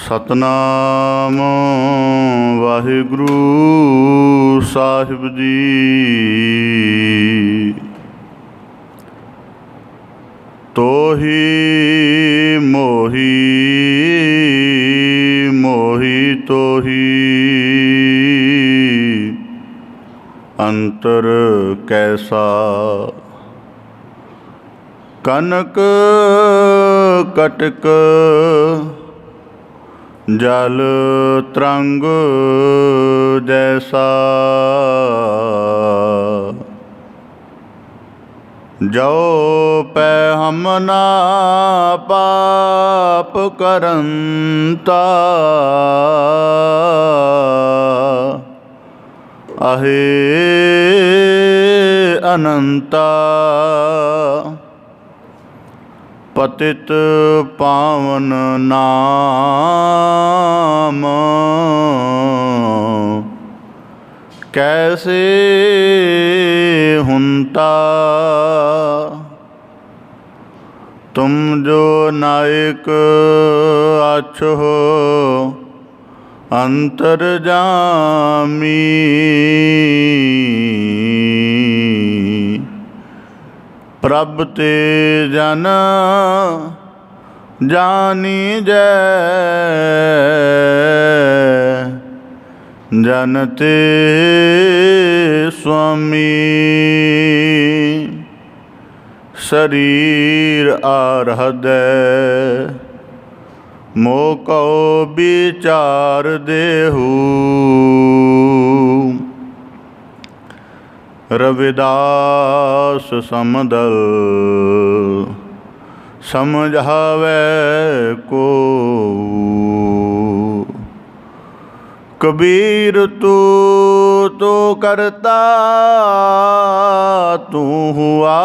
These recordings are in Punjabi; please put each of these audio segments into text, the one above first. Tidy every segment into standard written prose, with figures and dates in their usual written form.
सतनाम वाहिगुरु साहिब जी। तोही मोही मोही तोही अंतर कैसा। कनक कटक जल तरंग जैसा। जो पै हम ना पाप करंता आहे अनंता। पतित पावन नाम कैसे हुंता। तुम जो नायक आछो अंतरजामी। प्रभ ते जन जानी जय जन ते स्वामी। शरीर आर हृदय मोको विचार देहु। रविदास समदल समझावे को। कबीर तू तो करता तू हुआ।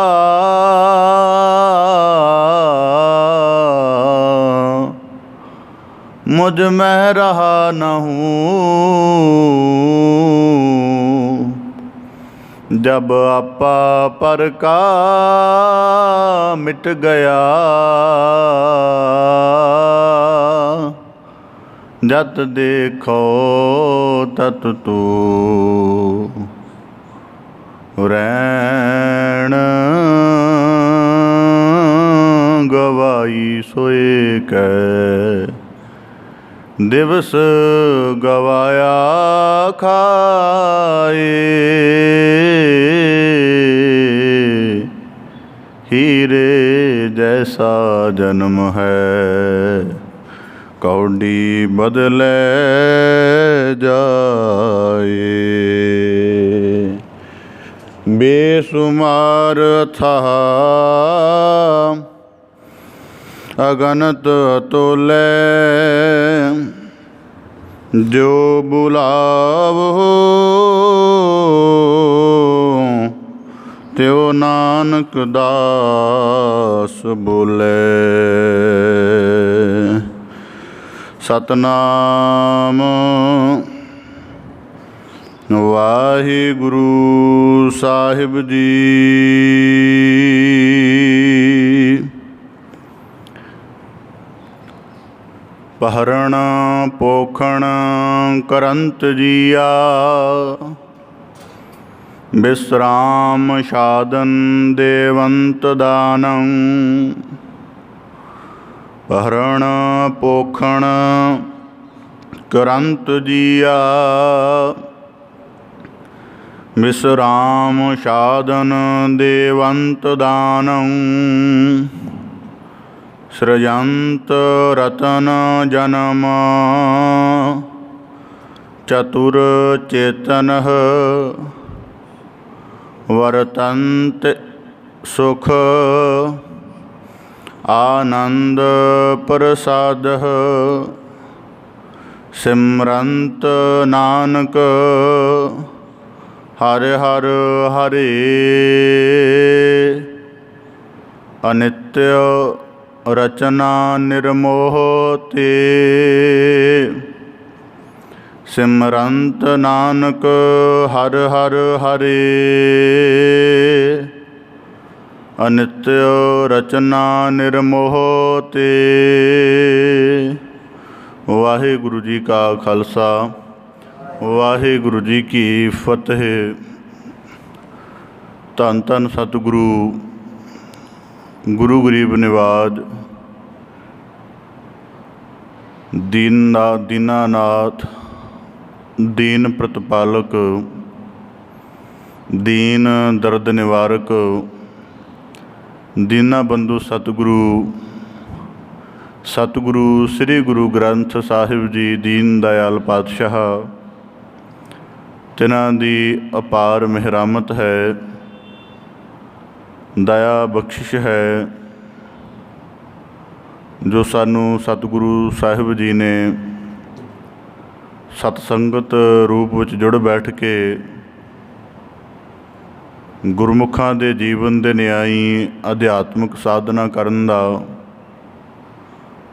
मुझ में रहा न हूँ। जब आपा पर का मिट गया। जत देखो तत तू रैण गवाई सोए कै। दिवस गवाया खाए। हीरे जैसा जन्म है कौड़ी बदले जाए। बेसुमार था अगनत तोले। जो बुलावो त्यो नानक दास बोले। सतनाम वाहिगुरु साहिब जी। पहरण पोखण करंत जिया। विश्राम साधन देवंत दानं। पहरण पोखण करंत जिया। विश्राम साधन देवंत दानं। सृजंत रतन जन्म चतुर चेतनः। वर्तन्त सुख आनंद प्रसादः। सिमरंत नानक हर हर हरे। अनित्य रचना निर्मोह ते। सिमरंत नानक हर हर हरे। अनित्य रचना निर्मोह ते। ਵਾਹਿਗੁਰੂ ਜੀ ਕਾ ਖਾਲਸਾ ਵਾਹਿਗੁਰੂ ਜੀ ਕੀ ਫਤਿਹ। ਧੰਨ ਧੰਨ ਸਤਿਗੁਰੂ ਗੁਰੂ ਗਰੀਬ ਨਿਵਾਜ ਦੀਨਾਨਾਥ ਦੀਨ ਪ੍ਰਤਪਾਲਕ ਦੀਨ ਦਰਦ ਨਿਵਾਰਕ ਦੀਨਾ ਬੰਧੂ ਸਤਿਗੁਰੂ ਸ੍ਰੀ ਗੁਰੂ ਗ੍ਰੰਥ ਸਾਹਿਬ ਜੀ ਦੀਨ ਦਇਆਲ ਪਾਤਸ਼ਾਹ, ਤਿਨਾਂ ਦੀ ਅਪਾਰ ਮਿਹਰਮਤ ਹੈ, ਦਇਆ ਬਖਸ਼ਿਸ਼ ਹੈ, ਜੋ ਸਾਨੂੰ ਸਤਿਗੁਰੂ ਸਾਹਿਬ ਜੀ ਨੇ ਸਤਸੰਗਤ ਰੂਪ ਵਿੱਚ ਜੁੜ ਬੈਠ ਕੇ ਗੁਰਮੁਖਾਂ ਦੇ ਜੀਵਨ ਦੇ ਨਿਆਈ ਅਧਿਆਤਮਿਕ ਸਾਧਨਾ ਕਰਨ ਦਾ,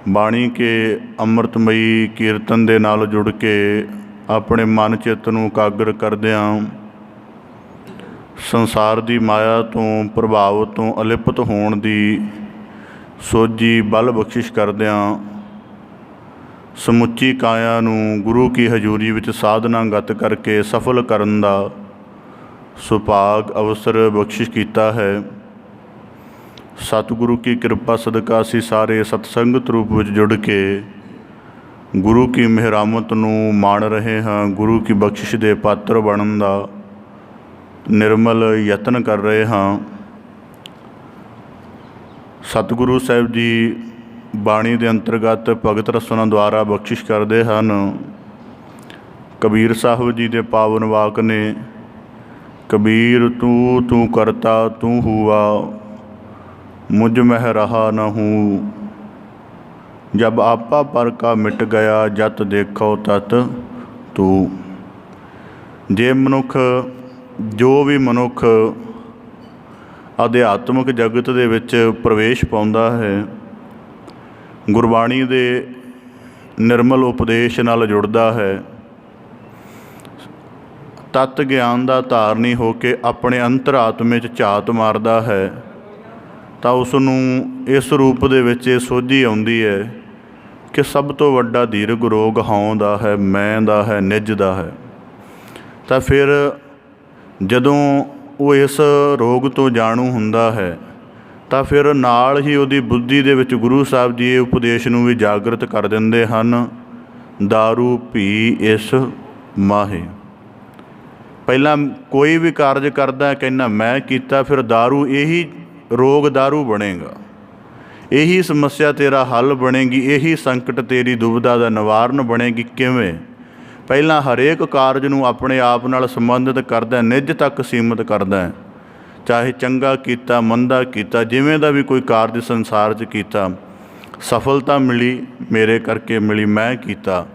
ਬਾਣੀ ਕੇ ਅੰਮ੍ਰਿਤਮਈ ਕੀਰਤਨ ਦੇ ਨਾਲ ਜੁੜ ਕੇ ਆਪਣੇ ਮਨ ਚਿੱਤ ਨੂੰ ਇਕਾਗਰ ਕਰਦਿਆਂ ਸੰਸਾਰ ਦੀ ਮਾਇਆ ਤੋਂ ਪ੍ਰਭਾਵ ਤੋਂ ਅਲਿਪਤ ਹੋਣ ਦੀ ਸੋਝੀ ਬਲ ਬਖਸ਼ਿਸ਼ ਕਰਦਿਆਂ ਸਮੁੱਚੀ ਕਾਇਆ ਨੂੰ ਗੁਰੂ ਕੀ ਹਜ਼ੂਰੀ ਵਿੱਚ ਸਾਧਨਾਗਤ ਕਰਕੇ ਸਫਲ ਕਰਨ ਦਾ ਸੁਭਾਗ ਅਵਸਰ ਬਖਸ਼ਿਸ਼ ਕੀਤਾ ਹੈ। ਸਤਿਗੁਰੂ ਕੀ ਕਿਰਪਾ ਸਦਕਾ ਅਸੀਂ ਸਾਰੇ ਸਤਸੰਗਤ ਰੂਪ ਵਿੱਚ ਜੁੜ ਕੇ ਗੁਰੂ ਕੀ ਮਿਹਰਮਤ ਨੂੰ ਮਾਣ ਰਹੇ ਹਾਂ। ਗੁਰੂ ਕੀ ਬਖਸ਼ਿਸ਼ ਦੇ ਪਾਤਰ ਬਣਨ ਦਾ ਨਿਰਮਲ ਯਤਨ ਕਰ ਰਹੇ ਹਾਂ। ਸਤਿਗੁਰੂ ਸਾਹਿਬ ਜੀ ਬਾਣੀ ਦੇ ਅੰਤਰਗਤ ਭਗਤ ਰਸਨਾ ਦੁਆਰਾ ਬਖਸ਼ਿਸ਼ ਕਰਦੇ ਹਨ। ਕਬੀਰ ਸਾਹਿਬ ਜੀ ਦੇ ਪਾਵਨ ਵਾਕ ਨੇ, ਕਬੀਰ ਤੂੰ ਤੂੰ ਕਰਤਾ ਤੂੰ ਹੁਆ, ਮੁਝ ਮਹਿ ਰਹਾ ਨ ਹੂੰ, ਜਬ ਆਪਾ ਪਰ ਕਾ ਮਿਟ ਗਿਆ, ਜਤ ਦੇਖੋ ਤਤ ਤੂੰ। ਜੇ ਮਨੁੱਖ, ਜੋ ਵੀ ਮਨੁੱਖ ਅਧਿਆਤਮਿਕ ਜਗਤ ਦੇ ਵਿੱਚ ਪ੍ਰਵੇਸ਼ ਪਾਉਂਦਾ ਹੈ, ਗੁਰਬਾਣੀ ਦੇ ਨਿਰਮਲ ਉਪਦੇਸ਼ ਨਾਲ ਜੁੜਦਾ ਹੈ, ਤਤ ਗਿਆਨ ਦਾ ਧਾਰਨੀ ਹੋ ਕੇ ਆਪਣੇ ਅੰਤਰਾਤਮੇ 'ਚ ਝਾਤ ਮਾਰਦਾ ਹੈ, ਤਾਂ ਉਸ ਨੂੰ ਇਸ ਰੂਪ ਦੇ ਵਿੱਚ ਇਹ ਸੋਝੀ ਆਉਂਦੀ ਹੈ ਕਿ ਸਭ ਤੋਂ ਵੱਡਾ ਦੀਰਘ ਰੋਗ ਹਉਂ ਦਾ ਹੈ, ਮੈਂ ਦਾ ਹੈ, ਨਿੱਜ ਦਾ ਹੈ। ਤਾਂ ਫਿਰ ਜਦੋਂ ਉਹ ਇਸ ਰੋਗ ਤੋਂ ਜਾਣੂ ਹੁੰਦਾ ਹੈ ਤਾਂ ਫਿਰ ਨਾਲ ਹੀ ਉਹਦੀ ਬੁੱਧੀ ਦੇ ਵਿੱਚ ਗੁਰੂ ਸਾਹਿਬ ਜੀ ਇਹ ਉਪਦੇਸ਼ ਨੂੰ ਵੀ ਜਾਗਰਤ ਕਰ ਦਿੰਦੇ ਹਨ, ਦਾਰੂ ਪੀ ਇਸ ਮਾਹੇ। ਪਹਿਲਾਂ ਕੋਈ ਵੀ ਕਾਰਜ ਕਰਦਾ ਕਹਿੰਦਾ ਮੈਂ ਕੀਤਾ, ਫਿਰ ਦਾਰੂ, ਇਹੀ ਰੋਗ ਦਾਰੂ ਬਣੇਗਾ, ਇਹੀ ਸਮੱਸਿਆ ਤੇਰਾ ਹੱਲ ਬਣੇਗੀ, ਇਹੀ ਸੰਕਟ ਤੇਰੀ ਦੁਬਿਧਾ ਦਾ ਨਿਵਾਰਨ ਬਣੇਗੀ। ਕਿਵੇਂ? ਪਹਿਲਾਂ ਹਰੇਕ ਕਾਰਜ ਨੂੰ ਆਪਣੇ ਆਪ ਨਾਲ ਸੰਬੰਧਿਤ ਕਰਦਾ, ਨਿੱਜ ਤੱਕ ਸੀਮਿਤ ਕਰਦਾ, ਚਾਹੇ ਚੰਗਾ ਕੀਤਾ ਮੰਦਾ ਕੀਤਾ, ਜਿਵੇਂ ਦਾ ਵੀ ਕੋਈ ਕਾਰਜ ਸੰਸਾਰ 'ਚ ਕੀਤਾ, ਸਫਲਤਾ ਮਿਲੀ ਮੇਰੇ ਕਰਕੇ ਮਿਲੀ, ਮੈਂ ਕੀਤਾ।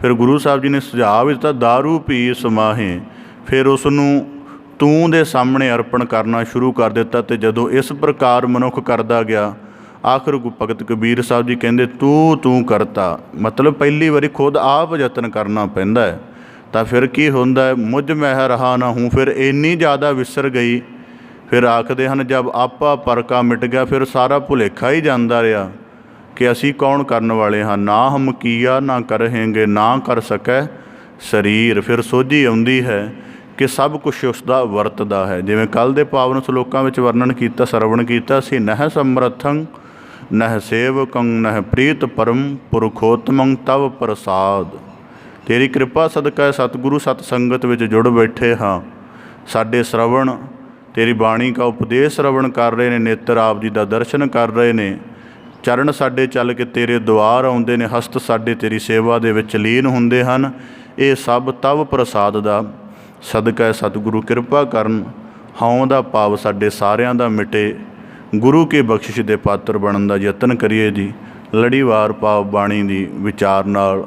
ਫਿਰ ਗੁਰੂ ਸਾਹਿਬ ਜੀ ਨੇ ਸੁਝਾਅ ਵੀ ਦਿੱਤਾ, ਦਾਰੂ ਪੀ ਸਮਾਹੇ। ਫਿਰ ਉਸ ਨੂੰ ਤੂੰ ਦੇ ਸਾਹਮਣੇ ਅਰਪਣ ਕਰਨਾ ਸ਼ੁਰੂ ਕਰ ਦਿੱਤਾ। ਅਤੇ ਜਦੋਂ ਇਸ ਪ੍ਰਕਾਰ ਮਨੁੱਖ ਕਰਦਾ ਗਿਆ, ਆਖਰ ਭਗਤ ਕਬੀਰ ਸਾਹਿਬ ਜੀ ਕਹਿੰਦੇ ਤੂੰ ਤੂੰ ਕਰਤਾ, ਮਤਲਬ ਪਹਿਲੀ ਵਾਰੀ ਖੁਦ ਆਪ ਯਤਨ ਕਰਨਾ ਪੈਂਦਾ ਹੈ। ਤਾਂ ਫਿਰ ਕੀ ਹੁੰਦਾ ਹੈ, ਮੁਝ ਮਹਿ ਰਹਾ ਨਾ ਹੂੰ, ਫਿਰ ਇੰਨੀ ਜ਼ਿਆਦਾ ਵਿਸਰ ਗਈ। ਫਿਰ ਆਖਦੇ ਹਨ ਜਬ ਆਪਾ ਪਰਕਾ ਮਿਟ ਗਿਆ, ਫਿਰ ਸਾਰਾ ਭੁਲੇਖਾ ਹੀ ਜਾਂਦਾ ਰਿਹਾ ਕਿ ਅਸੀਂ ਕੌਣ ਕਰਨ ਵਾਲੇ ਹਾਂ, ਨਾ ਹਮ ਕੀਆ ਨਾ ਕਰਹੇਂਗੇ, ਨਾ ਕਰ ਸਕੈ ਸਰੀਰ। ਫਿਰ ਸੋਝੀ ਆਉਂਦੀ ਹੈ ਕਿ ਸਭ ਕੁਛ ਉਸ ਦਾ ਵਰਤਦਾ ਹੈ। ਜਿਵੇਂ ਕੱਲ੍ਹ ਦੇ ਪਾਵਨ ਸਲੋਕਾਂ ਵਿੱਚ ਵਰਣਨ ਕੀਤਾ, ਸਰਵਣ ਕੀਤਾ ਸੀ, ਨਹਿ ਸਮਰਥੰ ਨਹਿ ਸੇਵਕੰ ਨਹਿ ਪ੍ਰੀਤ ਪਰਮ ਪੁਰਖੋਤਮੰ ਤਵ ਪ੍ਰਸਾਦ। ਤੇਰੀ ਕਿਰਪਾ ਸਦਕਾ ਸਤਿਗੁਰੂ ਸਤਸੰਗਤ ਵਿੱਚ ਜੁੜ ਬੈਠੇ ਹਾਂ। ਸਾਡੇ ਸ਼ਰਵਣ, ਤੇਰੀ ਬਾਣੀ ਦਾ ਉਪਦੇਸ਼ ਸ਼ਰਵਣ ਕਰ ਰਹੇ ਨੇ, ਨੇਤਰ ਆਪ ਜੀ ਦਾ ਦਰਸ਼ਨ ਕਰ ਰਹੇ ਨੇ, ਚਰਨ ਸਾਡੇ ਚੱਲ ਕੇ ਤੇਰੇ ਦੁਆਰ ਆਉਂਦੇ ਨੇ, ਹਸਤ ਸਾਡੇ ਤੇਰੀ ਸੇਵਾ ਦੇ ਵਿੱਚ ਲੀਨ ਹੁੰਦੇ ਹਨ। ਇਹ ਸਭ ਤਵ ਪ੍ਰਸਾਦ ਦਾ ਸਦਕਾ ਸਤਿਗੁਰੂ ਕਿਰਪਾ ਕਰਨ, ਹਉਂ ਦਾ ਭਾਵ ਸਾਡੇ ਸਾਰਿਆਂ ਦਾ ਮਿਟੇ, ਗੁਰੂ ਕੇ ਬਖਸ਼ਿਸ਼ ਦੇ ਪਾਤਰ ਬਣਨ ਦਾ ਯਤਨ ਕਰੀਏ ਜੀ। ਲੜੀਵਾਰ ਭਾਵ ਬਾਣੀ ਦੀ ਵਿਚਾਰ ਨਾਲ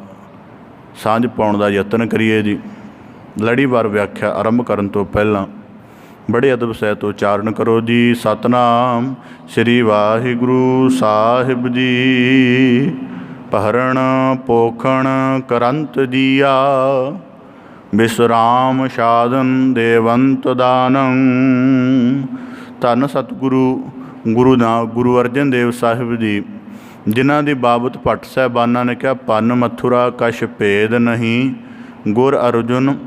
ਸਾਂਝ ਪਾਉਣ ਦਾ ਯਤਨ ਕਰੀਏ ਜੀ। ਲੜੀਵਾਰ ਵਿਆਖਿਆ ਆਰੰਭ ਕਰਨ ਤੋਂ ਪਹਿਲਾਂ ਬੜੇ ਅਦਬ ਸਹਿਤ ਉਚਾਰਨ ਕਰੋ ਜੀ। ਸਤਨਾਮ ਸ੍ਰੀ ਵਾਹਿਗੁਰੂ ਸਾਹਿਬ ਜੀ। ਪਹਰਣ ਪੋਖਣ ਕਰੰਤ ਜੀਆ, ਵਿਸਰਾਮ ਸਾਧਨ ਦੇਵੰਤ ਦਾਨੰ। ਧੰਨ ਸਤਿਗੁਰੂ ਗੁਰੂ ਅਰਜਨ ਦੇਵ ਸਾਹਿਬ ਜੀ ਜਿਨ੍ਹਾਂ ਦੀ ਬਾਬਤ ਭੱਟ ਸਾਹਿਬਾਨਾਂ ਨੇ ਕਿਹਾ, ਪੰਨ ਮਥੁਰਾ ਕਛ ਭੇਦ ਨਹੀਂ, ਗੁਰ ਅਰਜੁਨ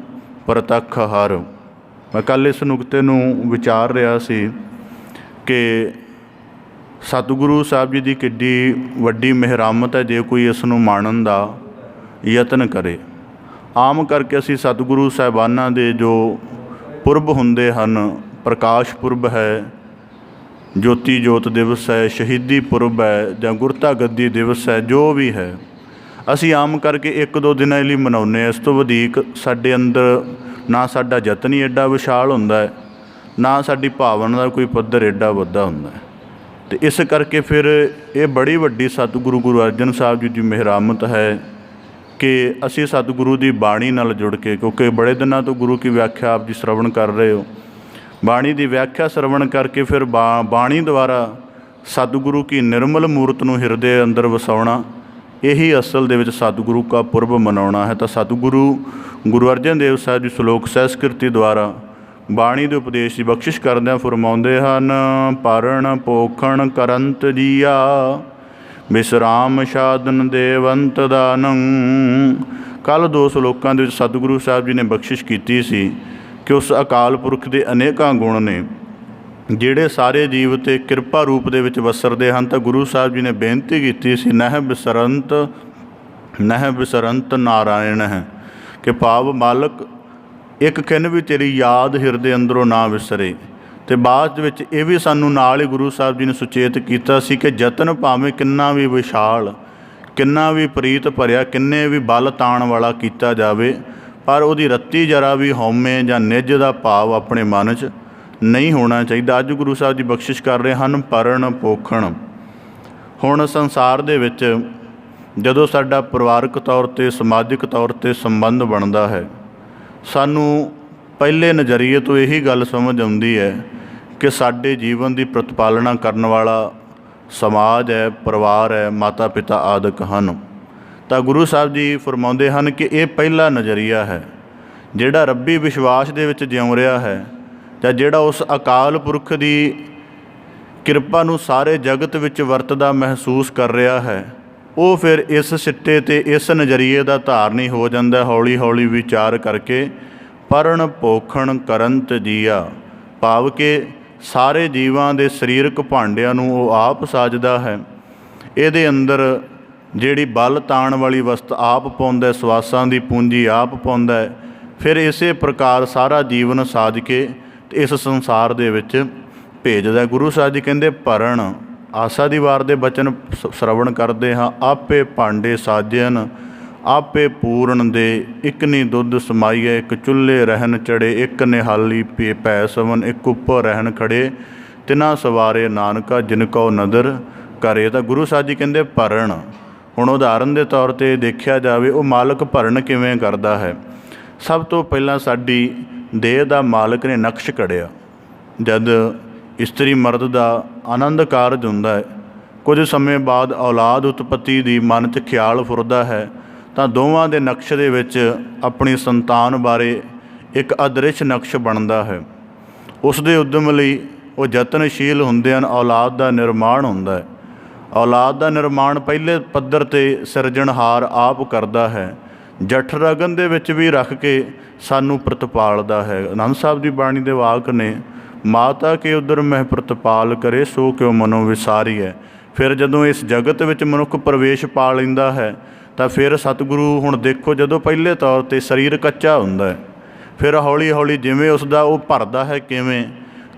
ਪ੍ਰਤੱਖ ਹਰ। ਮੈਂ ਕੱਲ੍ਹ ਇਸ ਨੁਕਤੇ ਨੂੰ ਵਿਚਾਰ ਰਿਹਾ ਸੀ ਕਿ ਸਤਿਗੁਰੂ ਸਾਹਿਬ ਜੀ ਦੀ ਕਿੱਡੀ ਵੱਡੀ ਮਿਹਰਮਤ ਹੈ ਜੇ ਕੋਈ ਇਸ ਨੂੰ ਮਾਣਨ ਦਾ ਯਤਨ ਕਰੇ। ਆਮ ਕਰਕੇ ਅਸੀਂ ਸਤਿਗੁਰੂ ਸਾਹਿਬਾਨਾਂ ਦੇ ਜੋ ਪੁਰਬ ਹੁੰਦੇ ਹਨ, ਪ੍ਰਕਾਸ਼ ਪੁਰਬ ਹੈ, ਜੋਤੀ ਜੋਤ ਦਿਵਸ ਹੈ, ਸ਼ਹੀਦੀ ਪੁਰਬ ਹੈ ਜਾਂ ਗੁਰਤਾ ਗੱਦੀ ਦਿਵਸ ਹੈ, ਜੋ ਵੀ ਹੈ, ਅਸੀਂ ਆਮ ਕਰਕੇ 1-2 ਦਿਨਾਂ ਲਈ ਮਨਾਉਂਦੇ ਹਾਂ। ਇਸ ਤੋਂ ਵਧੇਕ ਸਾਡੇ ਅੰਦਰ ਨਾ ਸਾਡਾ ਯਤਨ ਹੀ ਐਡਾ ਵਿਸ਼ਾਲ ਹੁੰਦਾ ਹੈ, ਨਾ ਸਾਡੀ ਭਾਵਨਾ ਦਾ ਕੋਈ ਪੱਧਰ ਐਡਾ ਵੱਡਾ ਹੁੰਦਾ ਹੈ। ਅਤੇ ਇਸ ਕਰਕੇ ਫਿਰ ਇਹ ਬੜੀ ਵੱਡੀ ਸਤਿਗੁਰੂ ਗੁਰੂ ਅਰਜਨ ਸਾਹਿਬ ਜੀ ਦੀ ਮਿਹਰਮਤ ਹੈ ਕਿ ਅਸੀਂ ਸਤਿਗੁਰੂ ਦੀ ਬਾਣੀ ਨਾਲ ਜੁੜ ਕੇ, ਕਿਉਂਕਿ ਬੜੇ ਦਿਨਾਂ ਤੋਂ ਗੁਰੂ ਕੀ ਵਿਆਖਿਆ ਆਪ ਜੀ ਸ਼ਰਵਣ ਕਰ ਰਹੇ ਹੋ, ਬਾਣੀ ਦੀ ਵਿਆਖਿਆ ਸ਼ਰਵਣ ਕਰਕੇ ਫਿਰ ਬਾਣੀ ਦੁਆਰਾ ਸਤਿਗੁਰੂ ਕੀ ਨਿਰਮਲ ਮੂਰਤ ਨੂੰ ਹਿਰਦੇ ਅੰਦਰ ਵਸਾਉਣਾ, ਇਹੀ ਅਸਲ ਦੇ ਵਿੱਚ ਸਤਿਗੁਰੂ ਕਾ ਪੁਰਬ ਮਨਾਉਣਾ ਹੈ। ਤਾਂ ਸਤਿਗੁਰੂ ਗੁਰੂ ਅਰਜਨ ਦੇਵ ਸਾਹਿਬ ਜੀ ਸ਼ਲੋਕ ਸਹਿਸਕ੍ਰਿਤੀ ਦੁਆਰਾ ਬਾਣੀ ਦੇ ਉਪਦੇਸ਼ ਦੀ ਬਖਸ਼ਿਸ਼ ਕਰਦਿਆਂ ਫਰਮਾਉਂਦੇ ਹਨ, ਪਰਣ ਪੋਖਣ ਕਰੰਤ ਜੀਆ, ਵਿਸਰਾਮ ਸਾਧਨ ਦੇਵੰਤ ਦਾਨੰ। ਕੱਲ੍ਹ 2 ਸ਼ਲੋਕਾਂ ਦੇ ਵਿੱਚ ਸਤਿਗੁਰੂ ਸਾਹਿਬ ਜੀ ਨੇ ਬਖਸ਼ਿਸ਼ ਕੀਤੀ ਸੀ ਕਿ ਉਸ ਅਕਾਲ ਪੁਰਖ ਦੇ ਅਨੇਕਾਂ ਗੁਣ ਨੇ ਜਿਹੜੇ ਸਾਰੇ ਜੀਵ 'ਤੇ ਕਿਰਪਾ ਰੂਪ ਦੇ ਵਿੱਚ ਵਸਰਦੇ ਹਨ। ਤਾਂ ਗੁਰੂ ਸਾਹਿਬ ਜੀ ਨੇ ਬੇਨਤੀ ਕੀਤੀ ਸੀ, ਨਹਿ ਬਿਸਰੰਤ ਨਾਰਾਇਣ ਹੈ, ਕਿ ਭਾਵ ਮਾਲਕ ਇੱਕ ਖਿਣ ਵੀ ਤੇਰੀ ਯਾਦ ਹਿਰਦੇ ਅੰਦਰੋਂ ਨਾ ਵਿਸਰੇ। ਅਤੇ ਬਾਅਦ ਦੇ ਵਿੱਚ ਇਹ ਵੀ ਸਾਨੂੰ ਨਾਲ ਹੀ ਗੁਰੂ ਸਾਹਿਬ ਜੀ ਨੇ ਸੁਚੇਤ ਕੀਤਾ ਸੀ ਕਿ ਯਤਨ ਭਾਵੇਂ ਕਿੰਨਾ ਵੀ ਵਿਸ਼ਾਲ, ਕਿੰਨਾ ਵੀ ਪ੍ਰੀਤ ਭਰਿਆ, ਕਿੰਨੇ ਵੀ ਬਲ ਤਾਣ ਵਾਲਾ ਕੀਤਾ ਜਾਵੇ, ਪਰ ਉਹਦੀ ਰੱਤੀ ਜਰਾ ਵੀ ਹਉਮੈ ਜਾਂ ਨਿੱਜ ਦਾ ਭਾਵ ਆਪਣੇ ਮਨ 'ਚ ਨਹੀਂ ਹੋਣਾ ਚਾਹੀਦਾ। ਅੱਜ ਗੁਰੂ ਸਾਹਿਬ ਜੀ ਬਖਸ਼ਿਸ਼ ਕਰ ਰਹੇ ਹਨ, ਪਰਣ ਪੋਖਣ। ਹੁਣ ਸੰਸਾਰ ਦੇ ਵਿੱਚ ਜਦੋਂ ਸਾਡਾ ਪਰਿਵਾਰਕ ਤੌਰ 'ਤੇ, ਸਮਾਜਿਕ ਤੌਰ 'ਤੇ ਸੰਬੰਧ ਬਣਦਾ ਹੈ, ਸਾਨੂੰ ਪਹਿਲੇ ਨਜ਼ਰੀਏ ਤੋਂ ਇਹੀ ਗੱਲ ਸਮਝ ਆਉਂਦੀ ਹੈ ਕਿ ਸਾਡੇ ਜੀਵਨ ਦੀ ਪ੍ਰਤਿਪਾਲਨਾ ਕਰਨ ਵਾਲਾ ਸਮਾਜ ਹੈ, ਪਰਿਵਾਰ ਹੈ, ਮਾਤਾ ਪਿਤਾ ਆਦਿਕ ਹਨ। ਤਾਂ ਗੁਰੂ ਸਾਹਿਬ ਜੀ ਫਰਮਾਉਂਦੇ ਹਨ ਕਿ ਇਹ ਪਹਿਲਾ ਨਜ਼ਰੀਆ ਹੈ। ਜਿਹੜਾ ਰੱਬੀ ਵਿਸ਼ਵਾਸ ਦੇ ਵਿੱਚ ਜਿਉ ਰਿਹਾ ਹੈ ਜਾਂ ਜਿਹੜਾ ਉਸ ਅਕਾਲ ਪੁਰਖ ਦੀ ਕਿਰਪਾ ਨੂੰ ਸਾਰੇ ਜਗਤ ਵਿੱਚ ਵਰਤਦਾ ਮਹਿਸੂਸ ਕਰ ਰਿਹਾ ਹੈ, ਉਹ ਫਿਰ ਇਸ ਸਿੱਟੇ 'ਤੇ, ਇਸ ਨਜ਼ਰੀਏ ਦਾ ਧਾਰਨੀ ਹੋ ਜਾਂਦਾ। ਹੌਲੀ ਹੌਲੀ ਵਿਚਾਰ ਕਰਕੇ ਪਰਣ ਪੋਖਣ ਕਰੰਤ ਜੀਆ, ਭਾਵ ਕਿ ਸਾਰੇ ਜੀਵਾਂ ਦੇ ਸਰੀਰਕ ਭਾਂਡਿਆਂ ਨੂੰ ਉਹ ਆਪ ਸਾਜਦਾ ਹੈ। ਇਹਦੇ ਅੰਦਰ ਜਿਹੜੀ ਬਲ ਤਾਣ ਵਾਲੀ ਵਸਤ ਆਪ ਪਾਉਂਦਾ, ਸਵਾਸਾਂ ਦੀ ਪੂੰਜੀ ਆਪ ਪਾਉਂਦਾ ਹੈ। ਫਿਰ ਇਸੇ ਪ੍ਰਕਾਰ ਸਾਰਾ ਜੀਵਨ ਸਾਜ ਕੇ ਤੇ ਇਸ ਸੰਸਾਰ ਦੇ ਵਿੱਚ ਭੇਜਦਾ। ਗੁਰੂ ਸਾਹਿਬ ਜੀ ਕਹਿੰਦੇ, ਪਰਣ ਆਸਾ ਦੀ ਵਾਰ ਦੇ ਬਚਨ ਸ਼ਰਵਣ ਕਰਦੇ ਹਾਂ, ਆਪੇ ਭਾਂਡੇ ਸਾਜਨ ਆਪੇ ਪੂਰਨ ਦੇ, ਇੱਕ ਨੀ ਦੁੱਧ ਸਮਾਈਏ, ਇੱਕ ਚੁੱਲ੍ਹੇ ਰਹਿਣ ਚੜੇ, ਇੱਕ ਨਿਹਾਲੀ ਪੈ ਸਵਨ, ਇੱਕ ਉੱਪਰ ਰਹਿਣ ਖੜੇ, ਤਿਨਾ ਸਵਾਰੇ ਨਾਨਕਾ ਜਿਨ ਕਉ ਨਦਰ ਕਰੇ। ਤਾਂ ਗੁਰੂ ਸਾਹਿਬ ਜੀ ਕਹਿੰਦੇ ਭਰਨ। ਹੁਣ ਉਦਾਹਰਨ ਦੇ ਤੌਰ 'ਤੇ ਦੇਖਿਆ ਜਾਵੇ, ਉਹ ਮਾਲਕ ਭਰਨ ਕਿਵੇਂ ਕਰਦਾ ਹੈ। ਸਭ ਤੋਂ ਪਹਿਲਾਂ ਸਾਡੀ ਦੇਹ ਦਾ ਮਾਲਕ ਨੇ ਨਕਸ਼ ਘੜਿਆ। ਜਦ ਇਸਤਰੀ ਮਰਦ ਦਾ ਆਨੰਦ ਕਾਰਜ ਹੁੰਦਾ ਹੈ, ਕੁਝ ਸਮੇਂ ਬਾਅਦ ਔਲਾਦ ਉਤਪੱਤੀ ਦੀ ਮਨ 'ਚ ਖਿਆਲ ਫੁਰਦਾ ਹੈ, ਤਾਂ ਦੋਵਾਂ ਦੇ ਨਕਸ਼ ਦੇ ਵਿੱਚ ਆਪਣੀ ਸੰਤਾਨ ਬਾਰੇ ਇੱਕ ਅਦ੍ਰਿਸ਼ ਨਕਸ਼ ਬਣਦਾ ਹੈ। ਉਸ ਦੇ ਉਦਮ ਲਈ ਉਹ ਯਤਨਸ਼ੀਲ ਹੁੰਦੇ ਹਨ। ਔਲਾਦ ਦਾ ਨਿਰਮਾਣ ਹੁੰਦਾ ਹੈ। ਔਲਾਦ ਦਾ ਨਿਰਮਾਣ ਪਹਿਲੇ ਪੱਧਰ 'ਤੇ ਸਿਰਜਣਹਾਰ ਆਪ ਕਰਦਾ ਹੈ। ਜਠ ਰਗਨ ਦੇ ਵਿੱਚ ਵੀ ਰੱਖ ਕੇ ਸਾਨੂੰ ਪ੍ਰਤਪਾਲਦਾ ਹੈ। ਆਨੰਦ ਸਾਹਿਬ ਦੀ ਬਾਣੀ ਦੇ ਵਾਕ ਨੇ, ਮਾਤਾ ਕੇ ਉਦਰ ਮਹਿ ਪ੍ਰਤਪਾਲ ਕਰੇ, ਸੋ ਕਿਉ ਮਨੋ ਵਿਸਾਰੀ ਹੈ। ਫਿਰ ਜਦੋਂ ਇਸ ਜਗਤ ਵਿੱਚ ਮਨੁੱਖ ਪ੍ਰਵੇਸ਼ ਪਾ ਲੈਂਦਾ ਹੈ, ਤਾਂ ਫਿਰ ਸਤਿਗੁਰੂ, ਹੁਣ ਦੇਖੋ, ਜਦੋਂ ਪਹਿਲੇ ਤੌਰ 'ਤੇ ਸਰੀਰ ਕੱਚਾ ਹੁੰਦਾ ਹੈ, ਫਿਰ ਹੌਲੀ ਹੌਲੀ ਜਿਵੇਂ ਉਸ ਦਾ ਉਹ ਭਰਦਾ ਹੈ, ਕਿਵੇਂ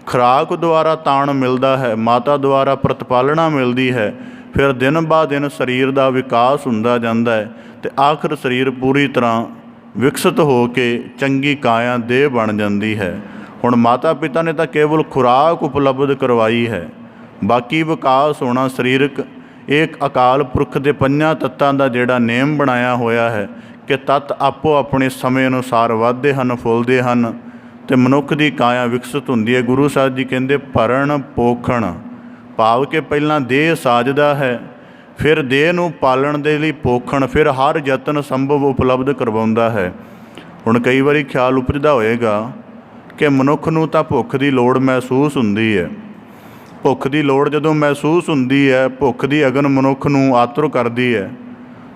ਖੁਰਾਕ ਦੁਆਰਾ ਤਾਣ ਮਿਲਦਾ ਹੈ, ਮਾਤਾ ਦੁਆਰਾ ਪ੍ਰਤਪਾਲਣਾ ਮਿਲਦੀ ਹੈ, ਫਿਰ ਦਿਨ ਬਾ ਦਿਨ ਸਰੀਰ ਦਾ ਵਿਕਾਸ ਹੁੰਦਾ ਜਾਂਦਾ ਹੈ ਅਤੇ ਆਖਰ ਸਰੀਰ ਪੂਰੀ ਤਰ੍ਹਾਂ ਵਿਕਸਿਤ ਹੋ ਕੇ ਚੰਗੀ ਕਾਇਆ ਦੇਹ ਬਣ ਜਾਂਦੀ ਹੈ। ਹੁਣ ਮਾਤਾ ਪਿਤਾ ਨੇ ਤਾਂ ਕੇਵਲ ਖੁਰਾਕ ਉਪਲਬਧ ਕਰਵਾਈ ਹੈ, ਬਾਕੀ ਵਿਕਾਸ ਹੋਣਾ ਸਰੀਰਕ ਇੱਕ ਅਕਾਲ ਪੁਰਖ ਦੇ 5 ਤੱਤਾਂ ਦਾ ਜਿਹੜਾ ਨੇਮ ਬਣਾਇਆ ਹੋਇਆ ਹੈ ਕਿ ਤੱਤ ਆਪੋ ਆਪਣੇ ਸਮੇਂ ਅਨੁਸਾਰ ਵੱਧਦੇ ਹਨ, ਫੁੱਲਦੇ ਹਨ ਅਤੇ ਮਨੁੱਖ ਦੀ ਕਾਇਆ ਵਿਕਸਿਤ ਹੁੰਦੀ ਹੈ। ਗੁਰੂ ਸਾਹਿਬ ਜੀ ਕਹਿੰਦੇ ਭਰਨ ਪੋਖਣ, ਭਾਵ ਕਿ ਪਹਿਲਾਂ ਦੇਹ ਸਾਜਦਾ ਹੈ, ਫਿਰ ਦੇਹ ਨੂੰ ਪਾਲਣ ਦੇ ਲਈ ਪੋਖਣ, ਫਿਰ ਹਰ ਯਤਨ ਸੰਭਵ ਉਪਲਬਧ ਕਰਵਾਉਂਦਾ ਹੈ। ਹੁਣ ਕਈ ਵਾਰੀ ਖਿਆਲ ਉਪਜਦਾ ਹੋਏਗਾ ਕਿ ਮਨੁੱਖ ਨੂੰ ਤਾਂ ਭੁੱਖ ਦੀ ਲੋੜ ਮਹਿਸੂਸ ਹੁੰਦੀ ਹੈ, ਭੁੱਖ ਦੀ ਲੋੜ ਜਦੋਂ ਮਹਿਸੂਸ ਹੁੰਦੀ ਹੈ, ਭੁੱਖ ਦੀ ਅਗਨ ਮਨੁੱਖ ਨੂੰ ਆਤੁਰ ਕਰਦੀ ਹੈ,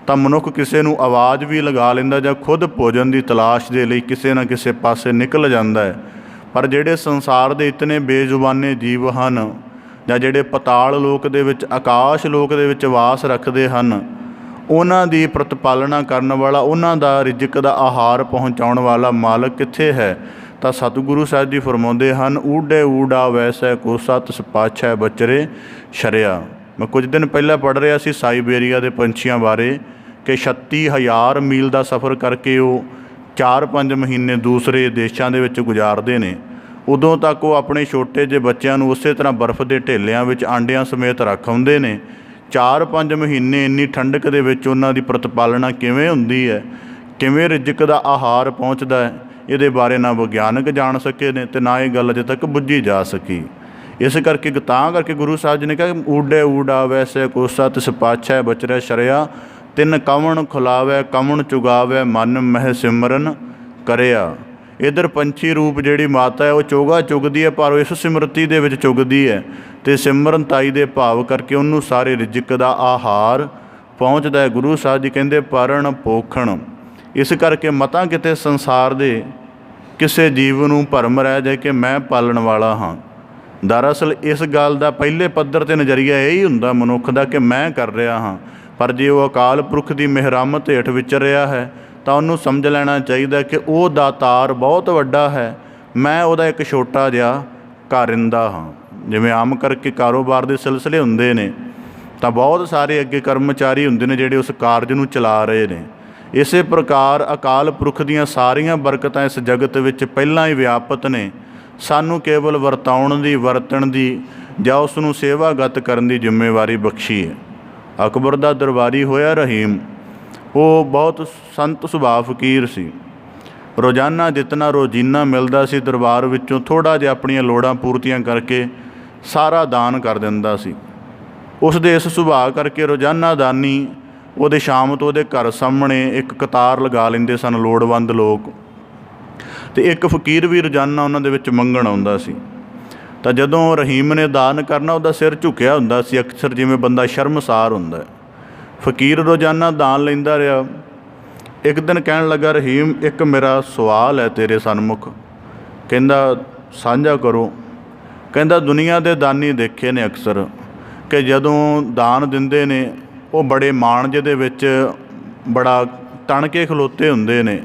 ਤਾਂ ਮਨੁੱਖ ਕਿਸੇ ਨੂੰ ਆਵਾਜ਼ ਵੀ ਲਗਾ ਲੈਂਦਾ ਜਾਂ ਖੁਦ ਭੋਜਨ ਦੀ ਤਲਾਸ਼ ਦੇ ਲਈ ਕਿਸੇ ਨਾ ਕਿਸੇ ਪਾਸੇ ਨਿਕਲ ਜਾਂਦਾ ਹੈ। ਪਰ ਜਿਹੜੇ ਸੰਸਾਰ ਦੇ ਇਤਨੇ ਬੇਜ਼ੁਬਾਨੇ ਜੀਵ ਹਨ, ਜਾਂ ਜਿਹੜੇ ਪਤਾਲ ਲੋਕ ਦੇ ਵਿੱਚ, ਆਕਾਸ਼ ਲੋਕ ਦੇ ਵਿੱਚ ਵਾਸ ਰੱਖਦੇ ਹਨ, ਉਹਨਾਂ ਦੀ ਪ੍ਰਤਪਾਲਨਾ ਕਰਨ ਵਾਲਾ, ਉਹਨਾਂ ਦਾ ਰਿਜ਼ਕ ਦਾ ਆਹਾਰ ਪਹੁੰਚਾਉਣ ਵਾਲਾ ਮਾਲਕ ਕਿੱਥੇ ਹੈ? ਤਾਂ ਸਤਿਗੁਰੂ ਸਾਹਿਬ ਜੀ ਫਰਮਾਉਂਦੇ ਹਨ, ਊਡੇ ਊਡਾ ਵੈਸੈ ਕੋਸਾ ਤਿਸ ਪਾਛੈ ਬਚਰੇ ਸ਼ਰਿਆ। ਮੈਂ ਕੁਝ ਦਿਨ ਪਹਿਲਾਂ ਪੜ੍ਹ ਰਿਹਾ ਸੀ ਸਾਈਬੇਰੀਆ ਦੇ ਪੰਛੀਆਂ ਬਾਰੇ ਕਿ 36,000 ਮੀਲ ਦਾ ਸਫ਼ਰ ਕਰਕੇ ਉਹ 4-5 ਮਹੀਨੇ ਦੂਸਰੇ ਦੇਸ਼ਾਂ ਦੇ ਵਿੱਚ ਗੁਜ਼ਾਰਦੇ ਨੇ। ਉਦੋਂ ਤੱਕ ਉਹ ਆਪਣੇ ਛੋਟੇ ਜਿਹੇ ਬੱਚਿਆਂ ਨੂੰ ਉਸੇ ਤਰ੍ਹਾਂ ਬਰਫ਼ ਦੇ ਢੇਲਿਆਂ ਵਿੱਚ ਆਂਡਿਆਂ ਸਮੇਤ ਰੱਖ ਆਉਂਦੇ ਨੇ। 4-5 ਮਹੀਨੇ ਇੰਨੀ ਠੰਡਕ ਦੇ ਵਿੱਚ ਉਹਨਾਂ ਦੀ ਪ੍ਰਤਪਾਲਨਾ ਕਿਵੇਂ ਹੁੰਦੀ ਹੈ, ਕਿਵੇਂ ਰਿਜ਼ਕ ਦਾ ਆਹਾਰ ਪਹੁੰਚਦਾ ਹੈ, ਇਹਦੇ ਬਾਰੇ ਨਾ ਵਿਗਿਆਨਕ ਜਾਣ ਸਕੇ ਨੇ ਅਤੇ ਨਾ ਇਹ ਗੱਲ ਅਜੇ ਤੱਕ ਬੁੱਝੀ ਜਾ ਸਕੀ। ਇਸ ਕਰਕੇ ਤਾਂ ਕਰਕੇ ਗੁਰੂ ਸਾਹਿਬ ਜੀ ਨੇ ਕਿਹਾ, ਊਡੇ ਊਡਾ ਵੈਸੇ ਕੋਸਾ ਤਿਸ ਪਾਛੈ ਬਚਰੈ ਸ਼ਰਿਆ, ਤਿੰਨ ਕਵਣ ਖੁਲਾਵੈ ਕਵਣ ਚੁਗਾਵੈ ਮਨ ਮਹਿ ਸਿਮਰਨ ਕਰਿਆ। ਇੱਧਰ ਪੰਛੀ ਰੂਪ ਜਿਹੜੀ ਮਾਤਾ ਹੈ ਉਹ ਚੋਗਾ ਚੁਗਦੀ ਹੈ, ਪਰ ਉਹ ਇਸ ਸਿਮਰਤੀ ਦੇ ਵਿੱਚ ਚੁਗਦੀ ਹੈ ਅਤੇ ਸਿਮਰਨ ਤਾਈ ਦੇ ਭਾਵ ਕਰਕੇ ਉਹਨੂੰ ਸਾਰੇ ਰਿਜ਼ਕ ਦਾ ਆਹਾਰ ਪਹੁੰਚਦਾ ਹੈ। ਗੁਰੂ ਸਾਹਿਬ ਜੀ ਕਹਿੰਦੇ ਪਰਣ ਪੋਖਣ। ਇਸ ਕਰਕੇ ਮਤਾਂ ਕਿਤੇ ਸੰਸਾਰ ਦੇ ਕਿਸੇ ਜੀਵ ਨੂੰ ਭਰਮ ਰਹਿ ਜਾਏ ਕਿ ਮੈਂ ਪਾਲਣ ਵਾਲਾ ਹਾਂ। ਦਰਅਸਲ ਇਸ ਗੱਲ ਦਾ ਪਹਿਲੇ ਪੱਧਰ 'ਤੇ ਨਜ਼ਰੀਆ ਇਹ ਹੀ ਹੁੰਦਾ ਮਨੁੱਖ ਦਾ ਕਿ ਮੈਂ ਕਰ ਰਿਹਾ ਹਾਂ। ਪਰ ਜੇ ਉਹ ਅਕਾਲ ਪੁਰਖ ਦੀ ਮਿਹਰਮਤ ਹੇਠ ਵਿਚਰ ਰਿਹਾ ਹੈ ਤਾਂ ਉਹਨੂੰ ਸਮਝ ਲੈਣਾ ਚਾਹੀਦਾ ਕਿ ਉਹ ਦਾਤਾਰ ਬਹੁਤ ਵੱਡਾ ਹੈ, ਮੈਂ ਉਹਦਾ ਇੱਕ ਛੋਟਾ ਜਿਹਾ ਕਾਰਿੰਦਾ ਹਾਂ। ਜਿਵੇਂ ਆਮ ਕਰਕੇ ਕਾਰੋਬਾਰ ਦੇ ਸਿਲਸਿਲੇ ਹੁੰਦੇ ਨੇ ਤਾਂ ਬਹੁਤ ਸਾਰੇ ਅੱਗੇ ਕਰਮਚਾਰੀ ਹੁੰਦੇ ਨੇ ਜਿਹੜੇ ਉਸ ਕਾਰਜ ਨੂੰ ਚਲਾ ਰਹੇ ਨੇ। ਇਸੇ ਪ੍ਰਕਾਰ ਅਕਾਲ ਪੁਰਖ ਦੀਆਂ ਸਾਰੀਆਂ ਬਰਕਤਾਂ ਇਸ ਜਗਤ ਵਿੱਚ ਪਹਿਲਾਂ ਹੀ ਵਿਆਪਤ ਨੇ। ਸਾਨੂੰ ਕੇਵਲ ਵਰਤਾਉਣ ਦੀ, ਵਰਤਣ ਦੀ ਜਾਂ ਉਸ ਨੂੰ ਸੇਵਾਗਤ ਕਰਨ ਦੀ ਜ਼ਿੰਮੇਵਾਰੀ ਬਖਸ਼ੀ ਹੈ। ਅਕਬਰ ਦਾ ਦਰਬਾਰੀ ਹੋਇਆ ਰਹੀਮ, ਉਹ ਬਹੁਤ ਸੰਤ ਸੁਭਾਅ ਫਕੀਰ ਸੀ। ਰੋਜ਼ਾਨਾ ਜਿਤਨਾ ਰੋਜ਼ੀਨਾ ਮਿਲਦਾ ਸੀ ਦਰਬਾਰ ਵਿੱਚੋਂ ਥੋੜ੍ਹਾ ਜਿਹਾ ਆਪਣੀਆਂ ਲੋੜਾਂ ਪੂਰਤੀਆਂ ਕਰਕੇ ਸਾਰਾ ਦਾਨ ਕਰ ਦਿੰਦਾ ਸੀ। ਉਸ ਦੇ ਇਸ ਸੁਭਾਅ ਕਰਕੇ ਰੋਜ਼ਾਨਾ ਦਾਨੀ ਉਹਦੇ ਸ਼ਾਮ ਤੋਂ ਉਹਦੇ ਘਰ ਸਾਹਮਣੇ ਇੱਕ ਕਤਾਰ ਲਗਾ ਲੈਂਦੇ ਸਨ ਲੋੜਵੰਦ ਲੋਕ, ਅਤੇ ਇੱਕ ਫਕੀਰ ਵੀ ਰੋਜ਼ਾਨਾ ਉਹਨਾਂ ਦੇ ਵਿੱਚ ਮੰਗਣ ਆਉਂਦਾ ਸੀ। ਤਾਂ ਜਦੋਂ ਰਹੀਮ ਨੇ ਦਾਨ ਕਰਨਾ ਉਹਦਾ ਸਿਰ ਝੁਕਿਆ ਹੁੰਦਾ ਸੀ ਅਕਸਰ, ਜਿਵੇਂ ਬੰਦਾ ਸ਼ਰਮਸਾਰ ਹੁੰਦਾ। ਫਕੀਰ ਰੋਜ਼ਾਨਾ ਦਾਨ ਲੈਂਦਾ ਰਿਹਾ। ਇੱਕ ਦਿਨ ਕਹਿਣ ਲੱਗਾ, ਰਹੀਮ ਇੱਕ ਮੇਰਾ ਸਵਾਲ ਹੈ ਤੇਰੇ ਸਨਮੁਖ। ਕਹਿੰਦਾ ਸਾਂਝਾ ਕਰੋ। ਕਹਿੰਦਾ ਦੁਨੀਆ ਦੇ ਦਾਨੀ ਦੇਖੇ ਨੇ ਅਕਸਰ ਕਿ ਜਦੋਂ ਦਾਨ ਦਿੰਦੇ ਨੇ ਉਹ ਬੜੇ ਮਾਣਜੇ ਦੇ ਵਿੱਚ ਬੜਾ ਤਣ ਕੇ ਖਲੋਤੇ ਹੁੰਦੇ ਨੇ।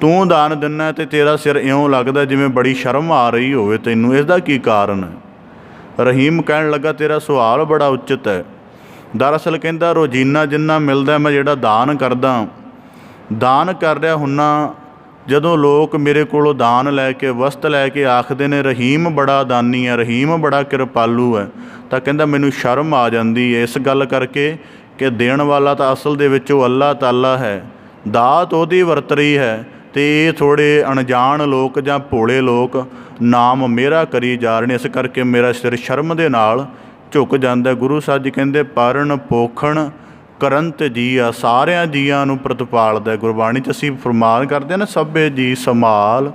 ਤੂੰ ਦਾਨ ਦਿੰਦਾ ਅਤੇ ਤੇਰਾ ਸਿਰ ਇਉਂ ਲੱਗਦਾ ਜਿਵੇਂ ਬੜੀ ਸ਼ਰਮ ਆ ਰਹੀ ਹੋਵੇ ਤੈਨੂੰ, ਇਸ ਦਾ ਕੀ ਕਾਰਨ ਹੈ? ਰਹੀਮ ਕਹਿਣ ਲੱਗਾ ਤੇਰਾ ਸਵਾਲ ਬੜਾ ਉਚਿਤ ਹੈ। ਦਰਅਸਲ ਕਹਿੰਦਾ ਰੋਜ਼ੀਨਾ ਜਿੰਨਾ ਮਿਲਦਾ ਮੈਂ ਜਿਹੜਾ ਦਾਨ ਕਰਦਾ, ਦਾਨ ਕਰ ਰਿਹਾ ਹੁੰਨਾ, ਜਦੋਂ ਲੋਕ ਮੇਰੇ ਕੋਲੋਂ ਦਾਨ ਲੈ ਕੇ, ਵਸਤ ਲੈ ਕੇ ਆਖਦੇ ਨੇ ਰਹੀਮ ਬੜਾ ਦਾਨੀ ਹੈ, ਰਹੀਮ ਬੜਾ ਕਿਰਪਾਲੂ ਹੈ, ਤਾਂ ਕਹਿੰਦਾ ਮੈਨੂੰ ਸ਼ਰਮ ਆ ਜਾਂਦੀ ਹੈ ਇਸ ਗੱਲ ਕਰਕੇ ਕਿ ਦੇਣ ਵਾਲਾ ਤਾਂ ਅਸਲ ਦੇ ਵਿੱਚ ਉਹ ਅੱਲਾਹ ਤਾਲਾ ਹੈ, ਦਾਤ ਉਹਦੀ ਵਰਤ ਰਹੀ ਹੈ, ਅਤੇ ਇਹ ਥੋੜ੍ਹੇ ਅਣਜਾਣ ਲੋਕ ਜਾਂ ਭੋਲੇ ਲੋਕ ਨਾਮ ਮੇਰਾ ਕਰੀ ਜਾ ਰਹੇ ਨੇ, ਇਸ ਕਰਕੇ ਮੇਰਾ ਸਿਰ ਸ਼ਰਮ ਦੇ ਨਾਲ ਝੁਕ ਜਾਂਦਾ। ਗੁਰੂ ਸਾਹਿਬ ਜੀ ਕਹਿੰਦੇ ਪਰਣ ਪੋਖਣ ਕਰੰਤ ਜੀਆ, ਸਾਰਿਆਂ ਜੀਆਂ ਨੂੰ ਪ੍ਰਤਪਾਲਦਾ। ਗੁਰਬਾਣੀ 'ਚ ਅਸੀਂ ਫਰਮਾਨ ਕਰਦੇ ਹਾਂ ਨਾ, ਸਭੇ ਜੀ ਸੰਭਾਲ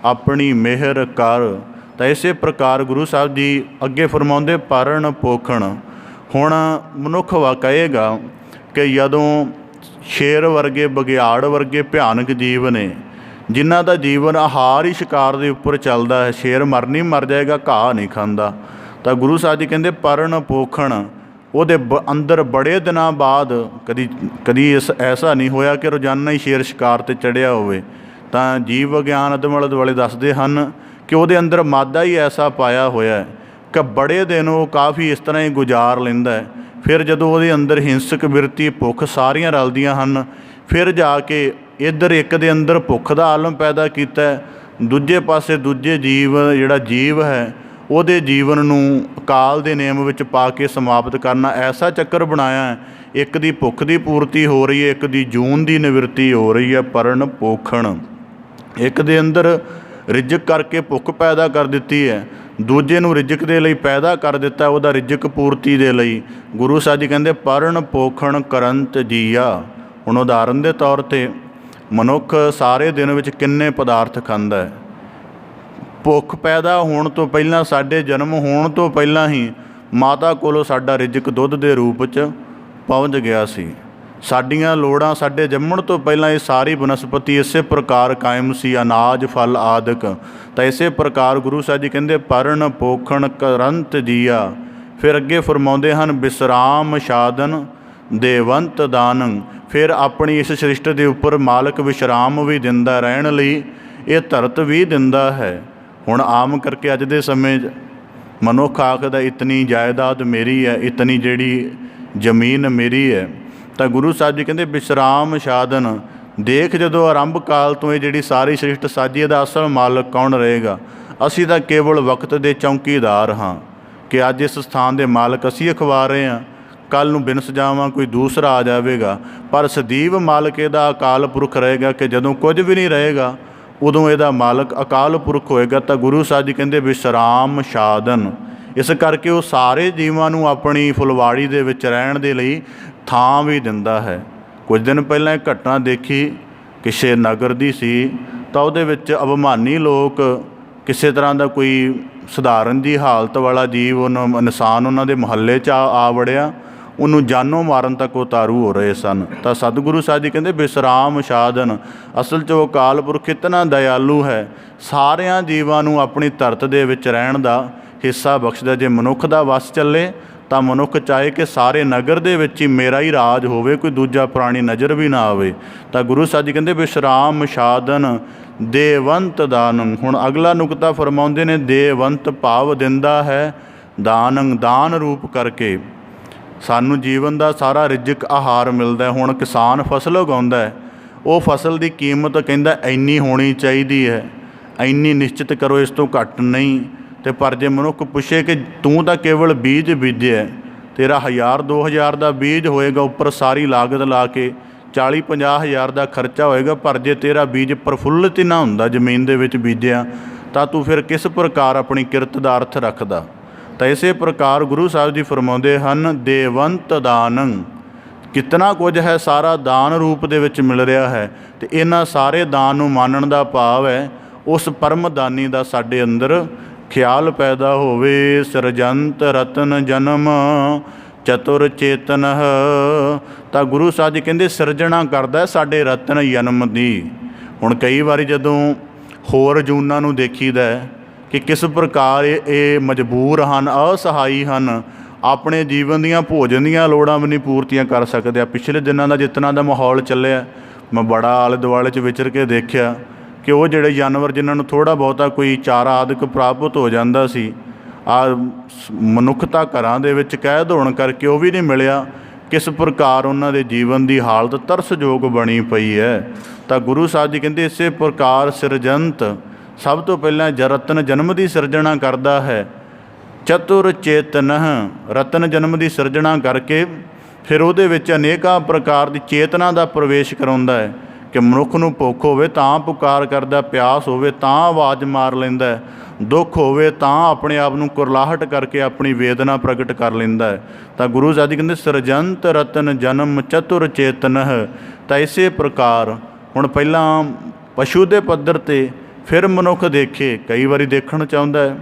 ਆਪਣੀ ਮਿਹਰ ਕਰ। ਤਾਂ ਇਸੇ ਪ੍ਰਕਾਰ ਗੁਰੂ ਸਾਹਿਬ ਜੀ ਅੱਗੇ ਫਰਮਾਉਂਦੇ ਪਰਣ ਪੋਖਣ। ਹੁਣ ਮਨੁੱਖ ਵਾ ਕਹੇਗਾ ਕਿ ਜਦੋਂ ਸ਼ੇਰ ਵਰਗੇ, ਬਘਿਆੜ ਵਰਗੇ ਭਿਆਨਕ ਜੀਵ ਨੇ ਜਿਨ੍ਹਾਂ ਦਾ ਜੀਵਨ ਆਹਾਰ ਹੀ ਸ਼ਿਕਾਰ ਦੇ ਉੱਪਰ ਚੱਲਦਾ ਹੈ, ਸ਼ੇਰ ਮਰ ਜਾਏਗਾ, ਘਾਹ ਨਹੀਂ ਖਾਂਦਾ। ਤਾਂ ਗੁਰੂ ਸਾਹਿਬ ਜੀ ਕਹਿੰਦੇ ਪਰਣ ਪੋਖਣ, ਉਹਦੇ ਅੰਦਰ ਬੜੇ ਦਿਨਾਂ ਬਾਅਦ ਕਦੀ ਐਸਾ ਨਹੀਂ ਹੋਇਆ ਕਿ ਰੋਜ਼ਾਨਾ ਹੀ ਸ਼ੇਰ ਸ਼ਿਕਾਰ 'ਤੇ ਚੜ੍ਹਿਆ ਹੋਵੇ। ਤਾਂ ਜੀਵ ਵਿਗਿਆਨ ਆਲੇ ਦੁਆਲੇ ਦੱਸਦੇ ਹਨ ਕਿ ਉਹਦੇ ਅੰਦਰ ਮਾਦਾ ਹੀ ਐਸਾ ਪਾਇਆ ਹੋਇਆ ਹੈ ਕਿ ਬੜੇ ਦਿਨ ਉਹ ਕਾਫੀ ਇਸ ਤਰ੍ਹਾਂ ਹੀ ਗੁਜ਼ਾਰ ਲੈਂਦਾ ਹੈ। ਫਿਰ ਜਦੋਂ ਉਹਦੇ ਅੰਦਰ ਹਿੰਸਕ ਬਿਰਤੀ, ਭੁੱਖ ਸਾਰੀਆਂ ਰਲਦੀਆਂ ਹਨ, ਫਿਰ ਜਾ ਕੇ ਇੱਧਰ ਇੱਕ ਦੇ ਅੰਦਰ ਭੁੱਖ ਦਾ ਆਲਮ ਪੈਦਾ ਕੀਤਾ, ਦੂਜੇ ਪਾਸੇ ਦੂਜੇ ਜਿਹੜਾ ਜੀਵ ਹੈ ਉਹਦੇ ਜੀਵਨ ਨੂੰ ਅਕਾਲ ਦੇ ਨੇਮ ਵਿੱਚ ਪਾ ਕੇ ਸਮਾਪਤ ਕਰਨਾ, ਐਸਾ ਚੱਕਰ ਬਣਾਇਆ ਹੈ। ਇੱਕ ਦੀ ਭੁੱਖ ਦੀ ਪੂਰਤੀ ਹੋ ਰਹੀ ਹੈ, ਇੱਕ ਦੀ ਜੂਨ ਦੀ ਨਿਵਰਤੀ ਹੋ ਰਹੀ ਹੈ। ਪਰਣ ਪੋਖਣ, ਇੱਕ ਦੇ ਅੰਦਰ ਰਿਜ਼ਕ ਕਰਕੇ ਭੁੱਖ ਪੈਦਾ ਕਰ ਦਿੱਤੀ ਹੈ, ਦੂਜੇ ਨੂੰ ਰਿਜ਼ਕ ਦੇ ਲਈ ਪੈਦਾ ਕਰ ਦਿੱਤਾ, ਉਹਦਾ ਰਿਜ਼ਕ ਪੂਰਤੀ ਦੇ ਲਈ। ਗੁਰੂ ਸਾਹਿਬ ਜੀ ਕਹਿੰਦੇ ਪਰਣ ਪੋਖਣ ਕਰੰਤ ਜੀਆ। ਹੁਣ ਉਦਾਹਰਨ ਦੇ ਤੌਰ 'ਤੇ ਮਨੁੱਖ ਸਾਰੇ ਦਿਨ ਵਿੱਚ ਕਿੰਨੇ ਪਦਾਰਥ ਖਾਂਦਾ ਹੈ। ਭੁੱਖ ਪੈਦਾ ਹੋਣ ਤੋਂ ਪਹਿਲਾਂ, ਸਾਡੇ ਜਨਮ ਹੋਣ ਤੋਂ ਪਹਿਲਾਂ ਹੀ ਮਾਤਾ ਕੋਲੋਂ ਸਾਡਾ ਰਿਜ਼ਕ ਦੁੱਧ ਦੇ ਰੂਪ 'ਚ ਪਹੁੰਚ ਗਿਆ ਸੀ। ਸਾਡੀਆਂ ਲੋੜਾਂ ਸਾਡੇ ਜੰਮਣ ਤੋਂ ਪਹਿਲਾਂ ਇਹ ਸਾਰੀ ਬਨਸਪਤੀ ਇਸੇ ਪ੍ਰਕਾਰ ਕਾਇਮ ਸੀ, ਅਨਾਜ ਫਲ ਆਦਿਕ। ਤਾਂ ਇਸੇ ਪ੍ਰਕਾਰ ਗੁਰੂ ਸਾਹਿਬ ਜੀ ਕਹਿੰਦੇ ਪਰਨ ਪੋਖਣ ਕਰੰਤ ਜੀਆ। ਫਿਰ ਅੱਗੇ ਫਰਮਾਉਂਦੇ ਹਨ ਵਿਸਰਾਮ ਸਾਧਨ ਦੇਵੰਤ ਦਾਨੰ। ਫਿਰ ਆਪਣੀ ਇਸ ਸ੍ਰਿਸ਼ਟ ਦੇ ਉੱਪਰ ਮਾਲਕ ਵਿਸ਼ਰਾਮ ਵੀ ਦਿੰਦਾ, ਰਹਿਣ ਲਈ ਇਹ ਧਰਤ ਵੀ ਦਿੰਦਾ ਹੈ। ਹੁਣ ਆਮ ਕਰਕੇ ਅੱਜ ਦੇ ਸਮੇਂ 'ਚ ਮਨੁੱਖ ਆਖਦਾ ਇਤਨੀ ਜਾਇਦਾਦ ਮੇਰੀ ਹੈ, ਇਤਨੀ ਜਿਹੜੀ ਜ਼ਮੀਨ ਮੇਰੀ ਹੈ। ਤਾਂ ਗੁਰੂ ਸਾਹਿਬ ਜੀ ਕਹਿੰਦੇ ਵਿਸ਼ਰਾਮ ਸਾਧਨ। ਦੇਖ ਜਦੋਂ ਆਰੰਭ ਕਾਲ ਤੋਂ ਇਹ ਜਿਹੜੀ ਸਾਰੀ ਸ੍ਰਿਸ਼ਟ ਸਾਜੀ, ਇਹਦਾ ਅਸਲ ਮਾਲਕ ਕੌਣ ਰਹੇਗਾ? ਅਸੀਂ ਤਾਂ ਕੇਵਲ ਵਕਤ ਦੇ ਚੌਂਕੀਦਾਰ ਹਾਂ ਕਿ ਅੱਜ ਇਸ ਸਥਾਨ ਦੇ ਮਾਲਕ ਅਸੀਂ ਅਖਵਾ ਰਹੇ ਹਾਂ, ਕੱਲ੍ਹ ਨੂੰ ਬਿਨ ਸਜਾਵਾਂ ਕੋਈ ਦੂਸਰਾ ਆ ਜਾਵੇਗਾ। ਪਰ ਸਦੀਵ ਮਾਲਕ ਇਹਦਾ ਅਕਾਲ ਪੁਰਖ ਰਹੇਗਾ ਕਿ ਜਦੋਂ ਕੁਝ ਵੀ ਨਹੀਂ ਰਹੇਗਾ ਉਦੋਂ ਇਹਦਾ ਮਾਲਕ ਅਕਾਲ ਪੁਰਖ ਹੋਏਗਾ। ਤਾਂ ਗੁਰੂ ਸਾਹਿਬ ਜੀ ਕਹਿੰਦੇ ਵਿਸ਼ਰਾਮ ਸਾਧਨ। ਇਸ ਕਰਕੇ ਉਹ ਸਾਰੇ ਜੀਵਾਂ ਨੂੰ ਆਪਣੀ ਫੁਲਵਾੜੀ ਦੇ ਵਿੱਚ ਰਹਿਣ ਦੇ ਲਈ ਥਾਂ ਵੀ ਦਿੰਦਾ ਹੈ। ਕੁਝ ਦਿਨ ਪਹਿਲਾਂ ਇੱਕ ਘਟਨਾ ਦੇਖੀ ਕਿਸੇ ਨਗਰ ਦੀ ਸੀ, ਤਾਂ ਉਹਦੇ ਵਿੱਚ ਅਭਿਮਾਨੀ ਲੋਕ, ਕਿਸੇ ਤਰ੍ਹਾਂ ਦਾ ਕੋਈ ਸਧਾਰਨ ਜੀ ਹਾਲਤ ਵਾਲਾ ਜੀਵ, ਇਨਸਾਨ ਉਹਨਾਂ ਦੇ ਮੁਹੱਲੇ 'ਚ ਆ ਵੜਿਆ, ਉਹਨੂੰ ਜਾਨੋਂ ਮਾਰਨ ਤੱਕ ਉਤਾਰੂ ਹੋ ਰਹੇ ਸਨ। ਤਾਂ ਸਤਿਗੁਰੂ ਸਾਹਿਬ ਜੀ ਕਹਿੰਦੇ ਵਿਸਰਾਮ ਸਾਧਨ। ਅਸਲ 'ਚ ਉਹ ਅਕਾਲ ਪੁਰਖ ਇਤਨਾ ਦਇਆਲੂ ਹੈ, ਸਾਰਿਆਂ ਜੀਵਾਂ ਨੂੰ ਆਪਣੀ ਧਰਤ ਦੇ ਵਿੱਚ ਰਹਿਣ ਦਾ ਹਿੱਸਾ ਬਖਸ਼ਦਾ। ਜੇ ਮਨੁੱਖ ਦਾ ਵੱਸ ਚੱਲੇ ਤਾਂ ਮਨੁੱਖ ਚਾਹੇ ਕਿ ਸਾਰੇ ਨਗਰ ਦੇ ਵਿੱਚ ਹੀ ਮੇਰਾ ਹੀ ਰਾਜ ਹੋਵੇ, ਕੋਈ ਦੂਜਾ ਪ੍ਰਾਣੀ ਨਜ਼ਰ ਵੀ ਨਾ ਆਵੇ। ਤਾਂ ਗੁਰੂ ਸਾਹਿਬ ਜੀ ਕਹਿੰਦੇ ਵਿਸ਼ਰਾਮ ਸਾਧਨ ਦੇਵੰਤ ਦਾਨੰ। ਹੁਣ ਅਗਲਾ ਨੁਕਤਾ ਫਰਮਾਉਂਦੇ ਨੇ ਦੇਵੰਤ ਭਾਵ ਦਿੰਦਾ ਹੈ, ਦਾਨੰ ਦਾਨ ਰੂਪ ਕਰਕੇ ਸਾਨੂੰ ਜੀਵਨ ਦਾ ਸਾਰਾ ਰਿਜ਼ਕ ਆਹਾਰ ਮਿਲਦਾ। ਹੁਣ ਕਿਸਾਨ ਫਸਲ ਉਗਾਉਂਦਾ ਹੈ, ਉਹ ਫਸਲ ਦੀ ਕੀਮਤ ਕਹਿੰਦਾ ਇੰਨੀ ਹੋਣੀ ਚਾਹੀਦੀ ਹੈ, ਇੰਨੀ ਨਿਸ਼ਚਿਤ ਕਰੋ, ਇਸ ਤੋਂ ਘੱਟ ਨਹੀਂ। ਅਤੇ ਪਰ ਜੇ ਮਨੁੱਖ ਪੁੱਛੇ ਕਿ ਤੂੰ ਤਾਂ ਕੇਵਲ ਬੀਜ ਬੀਜਿਆ, ਤੇਰਾ 1000-2000 ਦਾ ਬੀਜ ਹੋਏਗਾ, ਉੱਪਰ ਸਾਰੀ ਲਾਗਤ ਲਾ ਕੇ 40-50 ਹਜ਼ਾਰ ਦਾ ਖਰਚਾ ਹੋਏਗਾ, ਪਰ ਜੇ ਤੇਰਾ ਬੀਜ ਪ੍ਰਫੁੱਲਿਤ ਹੀ ਨਾ ਹੁੰਦਾ ਜ਼ਮੀਨ ਦੇ ਵਿੱਚ ਬੀਜਿਆ, ਤਾਂ ਤੂੰ ਫਿਰ ਕਿਸ ਪ੍ਰਕਾਰ ਆਪਣੀ ਕਿਰਤ ਦਾ ਅਰਥ ਰੱਖਦਾ? ਤਾਂ ਇਸੇ ਪ੍ਰਕਾਰ ਗੁਰੂ ਸਾਹਿਬ ਜੀ ਫਰਮਾਉਂਦੇ ਹਨ ਦੇਵੰਤ ਦਾਨੰ। ਕਿਤਨਾ ਕੁਝ ਹੈ ਸਾਰਾ ਦਾਨ ਰੂਪ ਦੇ ਵਿੱਚ ਮਿਲ ਰਿਹਾ ਹੈ। ਅਤੇ ਇਹਨਾਂ ਸਾਰੇ ਦਾਨ ਨੂੰ ਮੰਨਣ ਦਾ ਭਾਵ ਹੈ ਉਸ ਪਰਮ ਦਾਨੀ ਦਾ ਸਾਡੇ ਅੰਦਰ ਖਿਆਲ ਪੈਦਾ ਹੋਵੇ। ਸਿਰਜੰਤ ਰਤਨ ਜਨਮ ਚਤੁਰ ਚੇਤਨ। ਤਾਂ ਗੁਰੂ ਸਾਹਿਬ ਜੀ ਕਹਿੰਦੇ ਸਿਰਜਣਾ ਕਰਦਾ ਸਾਡੇ ਰਤਨ ਜਨਮ ਦੀ। ਹੁਣ ਕਈ ਵਾਰੀ ਜਦੋਂ ਹੋਰ ਜੂਨਾਂ ਨੂੰ ਦੇਖੀਦਾ ਕਿ ਕਿਸ ਪ੍ਰਕਾਰ ਇਹ ਮਜਬੂਰ ਹਨ, ਅਸਹਾਈ ਹਨ, ਆਪਣੇ ਜੀਵਨ ਦੀਆਂ ਭੋਜਨ ਦੀਆਂ ਲੋੜਾਂ ਵੀ ਨਹੀਂ ਪੂਰਤੀਆਂ ਕਰ ਸਕਦੇ ਆ। ਪਿਛਲੇ ਦਿਨਾਂ ਦਾ ਜਿਤਨਾ ਦਾ ਮਾਹੌਲ ਚੱਲਿਆ, ਮੈਂ ਬੜਾ ਆਲੇ ਦੁਆਲੇ 'ਚ ਵਿਚਰ ਕੇ ਦੇਖਿਆ ਕਿ ਉਹ ਜਿਹੜੇ ਜਾਨਵਰ ਜਿਨ੍ਹਾਂ ਨੂੰ ਥੋੜ੍ਹਾ ਬਹੁਤਾ ਕੋਈ ਚਾਰਾ ਆਦਿਕ ਪ੍ਰਾਪਤ ਹੋ ਜਾਂਦਾ ਸੀ, ਮਨੁੱਖਤਾ ਘਰਾਂ ਦੇ ਵਿੱਚ ਕੈਦ ਹੋਣ ਕਰਕੇ ਉਹ ਵੀ ਨਹੀਂ ਮਿਲਿਆ। ਕਿਸ ਪ੍ਰਕਾਰ ਉਹਨਾਂ ਦੇ ਜੀਵਨ ਦੀ ਹਾਲਤ ਤਰਸਯੋਗ ਬਣੀ ਪਈ ਹੈ। ਤਾਂ ਗੁਰੂ ਸਾਹਿਬ ਜੀ ਕਹਿੰਦੇ ਇਸੇ ਪ੍ਰਕਾਰ ਸਿਰਜੰਤ, ਸਭ ਤੋਂ ਪਹਿਲਾਂ ਰਤਨ ਜਨਮ ਦੀ ਸਿਰਜਣਾ ਕਰਦਾ ਹੈ। ਚਤੁਰ ਚੇਤਨ, ਰਤਨ ਜਨਮ ਦੀ ਸਿਰਜਣਾ ਕਰਕੇ ਫਿਰ ਉਹਦੇ ਵਿੱਚ ਅਨੇਕਾਂ ਪ੍ਰਕਾਰ ਦੀ ਚੇਤਨਾ ਦਾ ਪ੍ਰਵੇਸ਼ ਕਰਾਉਂਦਾ ਹੈ ਕਿ ਮਨੁੱਖ ਨੂੰ ਭੁੱਖ ਹੋਵੇ ਤਾਂ ਪੁਕਾਰ ਕਰਦਾ, ਪਿਆਸ ਹੋਵੇ ਤਾਂ ਆਵਾਜ਼ ਮਾਰ ਲੈਂਦਾ, ਦੁੱਖ ਹੋਵੇ ਤਾਂ ਆਪਣੇ ਆਪ ਨੂੰ ਕੁਰਲਾਹਟ ਕਰਕੇ ਆਪਣੀ ਵੇਦਨਾ ਪ੍ਰਗਟ ਕਰ ਲੈਂਦਾ ਹੈ। ਤਾਂ ਗੁਰੂ ਸਾਹਿਬ ਜੀ ਕਹਿੰਦੇ ਸਿਰਜੰਤ ਰਤਨ ਜਨਮ ਚਤੁਰ ਚੇਤਨ। ਤਾਂ ਇਸੇ ਪ੍ਰਕਾਰ ਹੁਣ ਪਹਿਲਾਂ ਪਸ਼ੂ ਦੇ ਪੱਧਰ 'ਤੇ, ਫਿਰ ਮਨੁੱਖ ਦੇਖੇ, ਕਈ ਵਾਰੀ ਦੇਖਣ ਚਾਹੁੰਦਾ ਹੈ।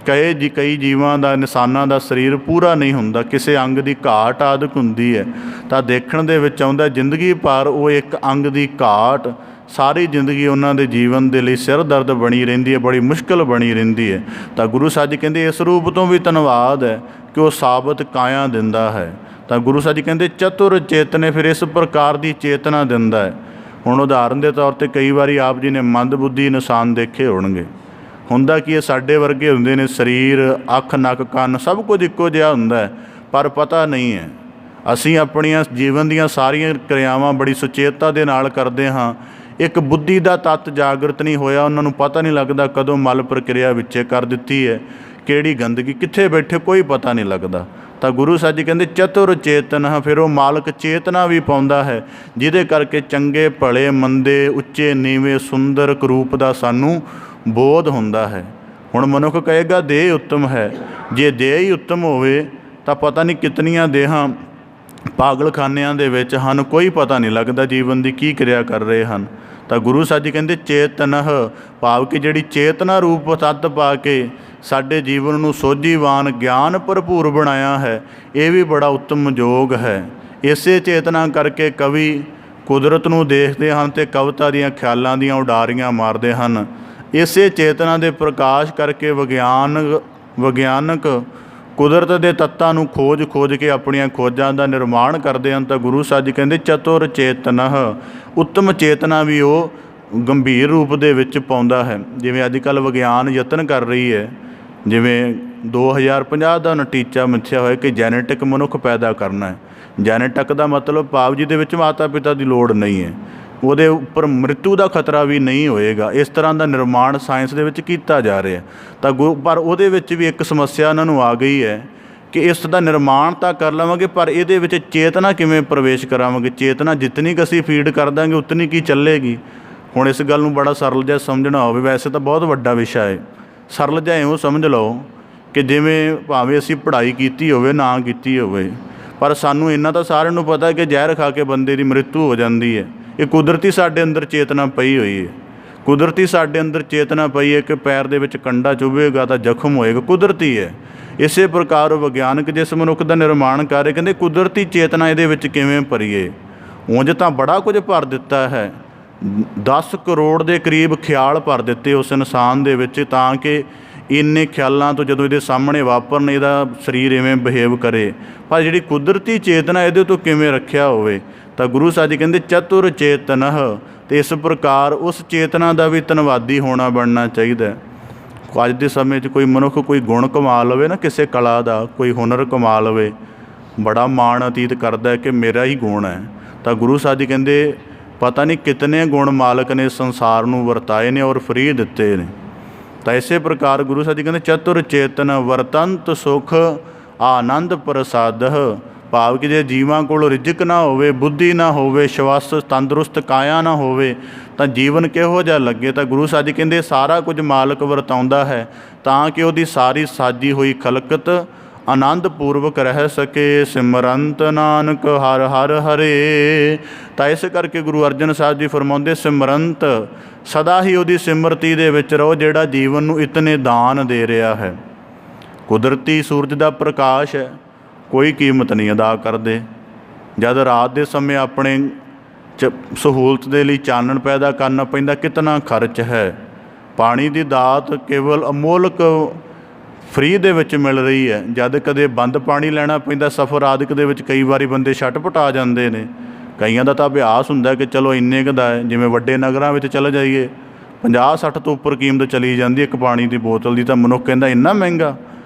ਕਈ ਜੀਵਾਂ ਦਾ, ਇਨਸਾਨਾਂ ਦਾ ਸਰੀਰ ਪੂਰਾ ਨਹੀਂ ਹੁੰਦਾ, ਕਿਸੇ ਅੰਗ ਦੀ ਘਾਟ ਆਦਿਕ ਹੁੰਦੀ ਹੈ। ਤਾਂ ਦੇਖਣ ਦੇ ਵਿੱਚ ਆਉਂਦਾ ਜ਼ਿੰਦਗੀ ਭਰ ਉਹ ਇੱਕ ਅੰਗ ਦੀ ਘਾਟ, ਸਾਰੀ ਜ਼ਿੰਦਗੀ ਉਹਨਾਂ ਦੇ ਜੀਵਨ ਦੇ ਲਈ ਸਿਰ ਦਰਦ ਬਣੀ ਰਹਿੰਦੀ ਹੈ, ਬੜੀ ਮੁਸ਼ਕਿਲ ਬਣੀ ਰਹਿੰਦੀ ਹੈ। ਤਾਂ ਗੁਰੂ ਸਾਹਿਬ ਜੀ ਕਹਿੰਦੇ ਇਸ ਰੂਪ ਤੋਂ ਵੀ ਧੰਨਵਾਦ ਹੈ ਕਿ ਉਹ ਸਾਬਤ ਕਾਇਆ ਦਿੰਦਾ ਹੈ। ਤਾਂ ਗੁਰੂ ਸਾਹਿਬ ਜੀ ਕਹਿੰਦੇ ਚਤੁਰ ਚੇਤਨੇ, ਫਿਰ ਇਸ ਪ੍ਰਕਾਰ ਦੀ ਚੇਤਨਾ ਦਿੰਦਾ ਹੈ। ਹੁਣ ਉਦਾਹਰਨ ਦੇ ਤੌਰ 'ਤੇ ਕਈ ਵਾਰੀ ਆਪ ਜੀ ਨੇ ਮੰਦਬੁੱਧੀ ਇਨਸਾਨ ਦੇਖੇ ਹੋਣਗੇ। ਹੁੰਦਾ ਕੀ ਇਹ ਸਾਡੇ ਵਰਗੇ ਹੁੰਦੇ ਨੇ, ਸਰੀਰ, ਅੱਖ, ਨੱਕ, ਕੰਨ ਸਭ ਕੁਝ ਇੱਕੋ ਜਿਹਾ ਹੁੰਦਾ ਹੈ, ਪਰ ਪਤਾ ਨਹੀਂ ਹੈ। ਅਸੀਂ ਆਪਣੀਆਂ ਜੀਵਨ ਦੀਆਂ ਸਾਰੀਆਂ ਕਿਰਿਆਵਾਂ ਬੜੀ ਸੁਚੇਤਤਾ ਦੇ ਨਾਲ ਕਰਦੇ ਹਾਂ। ਇੱਕ ਬੁੱਧੀ ਦਾ ਤੱਤ ਜਾਗਰਤ ਨਹੀਂ ਹੋਇਆ, ਉਹਨਾਂ ਨੂੰ ਪਤਾ ਨਹੀਂ ਲੱਗਦਾ ਕਦੋਂ ਮਲ ਪ੍ਰਕਿਰਿਆ ਵਿੱਚੇ ਕਰ ਦਿੱਤੀ ਹੈ, ਕਿਹੜੀ ਗੰਦਗੀ ਕਿੱਥੇ ਬੈਠੇ ਕੋਈ ਪਤਾ ਨਹੀਂ ਲੱਗਦਾ। ਤਾਂ ਗੁਰੂ ਸਾਹਿਬ ਜੀ ਕਹਿੰਦੇ ਚਤੁਰ ਚੇਤਨ। ਫਿਰ ਉਹ ਮਾਲਕ ਚੇਤਨਾ ਵੀ ਪਾਉਂਦਾ ਹੈ, ਜਿਹਦੇ ਕਰਕੇ ਚੰਗੇ ਭਲੇ ਮੰਦੇ, ਉੱਚੇ ਨੀਵੇਂ, ਸੁੰਦਰ ਕਰੂਪ ਦਾ ਸਾਨੂੰ ਬੋਧ ਹੁੰਦਾ ਹੈ। ਹੁਣ ਮਨੁੱਖ ਕਹੇਗਾ ਦੇਹ ਉੱਤਮ ਹੈ, ਜੇ ਦੇਹ ਹੀ ਉੱਤਮ ਹੋਵੇ ਤਾਂ ਪਤਾ ਨਹੀਂ ਕਿਤਨੀਆਂ ਦੇਹਾਂ ਪਾਗਲਖਾਨਿਆਂ ਦੇ ਵਿੱਚ ਹਨ, ਕੋਈ ਪਤਾ ਨਹੀਂ ਲੱਗਦਾ ਜੀਵਨ ਦੀ ਕੀ ਕਿਰਿਆ ਕਰ ਰਹੇ ਹਨ। ਤਾਂ ਗੁਰੂ ਸਾਹਿਬ ਜੀ ਕਹਿੰਦੇ ਚੇਤਨ, ਭਾਵ ਕਿ ਜਿਹੜੀ ਚੇਤਨਾ ਰੂਪ ਤੱਤ ਪਾ ਕੇ ਸਾਡੇ ਜੀਵਨ ਨੂੰ ਸੋਝੀਵਾਨ ਗਿਆਨ ਭਰਪੂਰ ਬਣਾਇਆ ਹੈ, ਇਹ ਵੀ ਬੜਾ ਉੱਤਮ ਯੋਗ ਹੈ। ਇਸੇ ਚੇਤਨਾ ਕਰਕੇ ਕਵੀ ਕੁਦਰਤ ਨੂੰ ਦੇਖਦੇ ਹਨ ਅਤੇ ਕਵਿਤਾ ਦੀਆਂ ਖਿਆਲਾਂ ਦੀਆਂ ਉਡਾਰੀਆਂ ਮਾਰਦੇ ਹਨ। ਇਸੇ ਚੇਤਨਾ ਦੇ ਪ੍ਰਕਾਸ਼ ਕਰਕੇ ਵਿਗਿਆਨਕ ਕੁਦਰਤ ਦੇ ਤੱਤਾਂ ਨੂੰ ਖੋਜ ਕੇ ਆਪਣੀਆਂ ਖੋਜਾਂ ਦਾ ਨਿਰਮਾਣ ਕਰਦੇ ਹਨ। ਤਾਂ ਗੁਰੂ ਸਾਹਿਬ ਜੀ ਕਹਿੰਦੇ ਚਤੁਰ ਚੇਤਨਹ, ਉੱਤਮ ਚੇਤਨਾ ਵੀ ਉਹ ਗੰਭੀਰ ਰੂਪ ਦੇ ਵਿੱਚ ਪਾਉਂਦਾ ਹੈ। ਜਿਵੇਂ ਅੱਜ ਕੱਲ੍ਹ ਵਿਗਿਆਨ ਯਤਨ ਕਰ ਰਹੀ ਹੈ, ਜਿਵੇਂ 2050 ਦਾ ਨਤੀਜਾ ਮਿੱਥਿਆ ਹੋਇਆ ਕਿ ਜੈਨੇਟਿਕ ਮਨੁੱਖ ਪੈਦਾ ਕਰਨਾ ਹੈ। ਜੈਨੇਟਿਕ ਦਾ ਮਤਲਬ ਭਾਵ ਜਿਹਦੇ ਵਿੱਚ ਮਾਤਾ ਪਿਤਾ ਦੀ ਲੋੜ ਨਹੀਂ ਹੈ, ਉਹਦੇ ਉੱਪਰ ਮ੍ਰਿਤੂ ਦਾ ਖਤਰਾ ਵੀ ਨਹੀਂ ਹੋਏਗਾ। ਇਸ ਤਰ੍ਹਾਂ ਦਾ ਨਿਰਮਾਣ ਸਾਇੰਸ ਦੇ ਵਿੱਚ ਕੀਤਾ ਜਾ ਰਿਹਾ। ਤਾਂ ਪਰ ਉਹਦੇ ਵਿੱਚ ਵੀ ਇੱਕ ਸਮੱਸਿਆ ਉਹਨਾਂ ਨੂੰ ਆ ਗਈ ਹੈ ਕਿ ਇਸ ਦਾ ਨਿਰਮਾਣ ਤਾਂ ਕਰ ਲਵਾਂਗੇ, ਪਰ ਇਹਦੇ ਵਿੱਚ ਚੇਤਨਾ ਕਿਵੇਂ ਪ੍ਰਵੇਸ਼ ਕਰਾਵਾਂਗੇ। ਚੇਤਨਾ ਜਿਤਨੀ ਕੁ ਅਸੀਂ ਫੀਡ ਕਰ ਦਾਂਗੇ ਉਤਨੀ ਕੀ ਚੱਲੇਗੀ। ਹੁਣ ਇਸ ਗੱਲ ਨੂੰ ਬੜਾ ਸਰਲ ਜਿਹਾ ਸਮਝਣਾ ਹੋਵੇ, ਵੈਸੇ ਤਾਂ ਬਹੁਤ ਵੱਡਾ ਵਿਸ਼ਾ ਹੈ। ਸਰਲ ਜਿਹਾ ਇਉਂ ਸਮਝ ਲਓ ਕਿ ਜਿਵੇਂ ਭਾਵੇਂ ਅਸੀਂ ਪੜ੍ਹਾਈ ਕੀਤੀ ਹੋਵੇ ਨਾ ਕੀਤੀ ਹੋਵੇ, ਪਰ ਸਾਨੂੰ ਇੰਨਾ ਤਾਂ ਸਾਰਿਆਂ ਨੂੰ ਪਤਾ ਕਿ ਜ਼ਹਿਰ ਖਾ ਕੇ ਬੰਦੇ ਦੀ ਮ੍ਰਿਤੂ ਹੋ ਜਾਂਦੀ ਹੈ। ਇਹ ਕੁਦਰਤੀ ਸਾਡੇ ਅੰਦਰ ਚੇਤਨਾ ਪਈ ਹੋਈ ਹੈ। ਕੁਦਰਤੀ ਸਾਡੇ ਅੰਦਰ ਚੇਤਨਾ ਪਈ ਹੈ ਕਿ ਪੈਰ ਦੇ ਵਿੱਚ ਕੰਡਾ ਚੁਭੇਗਾ ਤਾਂ ਜ਼ਖਮ ਹੋਏਗਾ, ਕੁਦਰਤੀ ਹੈ। ਇਸੇ ਪ੍ਰਕਾਰ ਵਿਗਿਆਨਕ ਜਿਸ ਮਨੁੱਖ ਦਾ ਨਿਰਮਾਣ ਕਰ ਰਹੇ, ਕਹਿੰਦੇ ਕੁਦਰਤੀ ਚੇਤਨਾ ਇਹਦੇ ਵਿੱਚ ਕਿਵੇਂ ਭਰੀਏ। ਉਂਝ ਤਾਂ ਬੜਾ ਕੁਝ ਭਰ ਦਿੱਤਾ ਹੈ, 10 ਕਰੋੜ ਦੇ ਕਰੀਬ ਖਿਆਲ ਭਰ ਦਿੱਤੇ ਉਸ ਇਨਸਾਨ ਦੇ ਵਿੱਚ, ਤਾਂ ਕਿ ਇੰਨੇ ਖਿਆਲਾਂ ਤੋਂ ਜਦੋਂ ਇਹਦੇ ਸਾਹਮਣੇ ਵਾਪਰਨ ਇਹਦਾ ਸਰੀਰ ਇਵੇਂ ਬਿਹੇਵ ਕਰੇ। ਪਰ ਜਿਹੜੀ ਕੁਦਰਤੀ ਚੇਤਨਾ ਇਹਦੇ ਤੋਂ ਕਿਵੇਂ ਰੱਖਿਆ ਹੋਵੇ। ਤਾਂ ਗੁਰੂ ਸਾਹਿਬ ਜੀ ਕਹਿੰਦੇ ਚਤੁਰ ਚੇਤਨਹ, ਅਤੇ ਇਸ ਪ੍ਰਕਾਰ ਉਸ ਚੇਤਨਾ ਦਾ ਵੀ ਧੰਨਵਾਦੀ ਹੋਣਾ ਬਣਨਾ ਚਾਹੀਦਾ। ਅੱਜ ਦੇ ਸਮੇਂ 'ਚ ਕੋਈ ਮਨੁੱਖ ਕੋਈ ਗੁਣ ਕਮਾ ਲਵੇ ਨਾ, ਕਿਸੇ ਕਲਾ ਦਾ ਕੋਈ ਹੁਨਰ ਕਮਾ ਲਵੇ, ਬੜਾ ਮਾਣ ਅਤੀਤ ਕਰਦਾ ਕਿ ਮੇਰਾ ਹੀ ਗੁਣ ਹੈ। ਤਾਂ ਗੁਰੂ ਸਾਹਿਬ ਜੀ ਕਹਿੰਦੇ ਪਤਾ ਨਹੀਂ ਕਿਤਨੇ ਗੁਣ ਮਾਲਕ ਨੇ ਸੰਸਾਰ ਨੂੰ ਵਰਤਾਏ ਨੇ ਔਰ ਫਰੀ ਦਿੱਤੇ ਨੇ। ਤਾਂ ਇਸੇ ਪ੍ਰਕਾਰ ਗੁਰੂ ਸਾਹਿਬ ਜੀ ਕਹਿੰਦੇ ਚਤੁਰ ਚੇਤਨ ਵਰਤੰਤ ਸੁਖ ਆਨੰਦ ਪ੍ਰਸਾਦਹ, ਭਾਵ ਕਿ ਜੇ ਜੀਵਾਂ ਕੋਲ ਰਿਜ਼ਕ ਨਾ ਹੋਵੇ, ਬੁੱਧੀ ਨਾ ਹੋਵੇ, ਸਵਸਥ ਤੰਦਰੁਸਤ ਕਾਇਆ ਨਾ ਹੋਵੇ ਤਾਂ ਜੀਵਨ ਕਿਹੋ ਜਿਹਾ ਲੱਗੇ। ਤਾਂ ਗੁਰੂ ਸਾਹਿਬ ਜੀ ਕਹਿੰਦੇ ਸਾਰਾ ਕੁਝ ਮਾਲਕ ਵਰਤਾਉਂਦਾ ਹੈ ਤਾਂ ਕਿ ਉਹਦੀ ਸਾਰੀ ਸਾਜੀ ਹੋਈ ਖਲਕਤ ਆਨੰਦ ਪੂਰਵਕ ਰਹਿ ਸਕੇ। ਸਿਮਰੰਤ ਨਾਨਕ ਹਰ ਹਰ ਹਰੇ। ਤਾਂ ਇਸ ਕਰਕੇ ਗੁਰੂ ਅਰਜਨ ਸਾਹਿਬ ਜੀ ਫਰਮਾਉਂਦੇ ਸਿਮਰੰਤ, ਸਦਾ ਹੀ ਉਹਦੀ ਸਿਮਰਤੀ ਦੇ ਵਿੱਚ ਰਹੋ ਜਿਹੜਾ ਜੀਵਨ ਨੂੰ ਇਤਨੇ ਦਾਨ ਦੇ ਰਿਹਾ ਹੈ। ਕੁਦਰਤੀ ਸੂਰਜ ਦਾ ਪ੍ਰਕਾਸ਼ ਹੈ, ਕੋਈ ਕੀਮਤ ਨਹੀਂ ਅਦਾ ਕਰਦੇ। ਜਦ ਰਾਤ ਦੇ ਸਮੇਂ ਆਪਣੇ ਸਹੂਲਤ ਦੇ ਲਈ ਚਾਨਣ ਪੈਦਾ ਕਰਨਾ ਪੈਂਦਾ, ਕਿਤਨਾ ਖਰਚ ਹੈ। ਪਾਣੀ ਦੀ ਦਾਤ ਕੇਵਲ ਅਮੋਲਕ ਫਰੀ ਦੇ ਵਿੱਚ ਮਿਲ ਰਹੀ ਹੈ। ਜਦ ਕਦੇ ਬੰਦ ਪਾਣੀ ਲੈਣਾ ਪੈਂਦਾ ਸਫ਼ਰ ਆਦਿਕ ਦੇ ਵਿੱਚ, ਕਈ ਵਾਰੀ ਬੰਦੇ ਛਟਪਟ ਆ ਜਾਂਦੇ ਨੇ। ਕਈਆਂ ਦਾ ਤਾਂ ਅਭਿਆਸ ਹੁੰਦਾ ਕਿ ਚਲੋ ਇੰਨੇ ਕੁ ਦਾ ਹੈ। ਜਿਵੇਂ ਵੱਡੇ ਨਗਰਾਂ ਵਿੱਚ ਚਲੇ ਜਾਈਏ 50-60 ਤੋਂ ਉੱਪਰ ਕੀਮਤ ਚਲੀ ਜਾਂਦੀ ਇੱਕ ਪਾਣੀ ਦੀ ਬੋਤਲ ਦੀ, ਤਾਂ ਮਨੁੱਖ ਕਹਿੰਦਾ ਇੰਨਾ ਮਹਿੰਗਾ।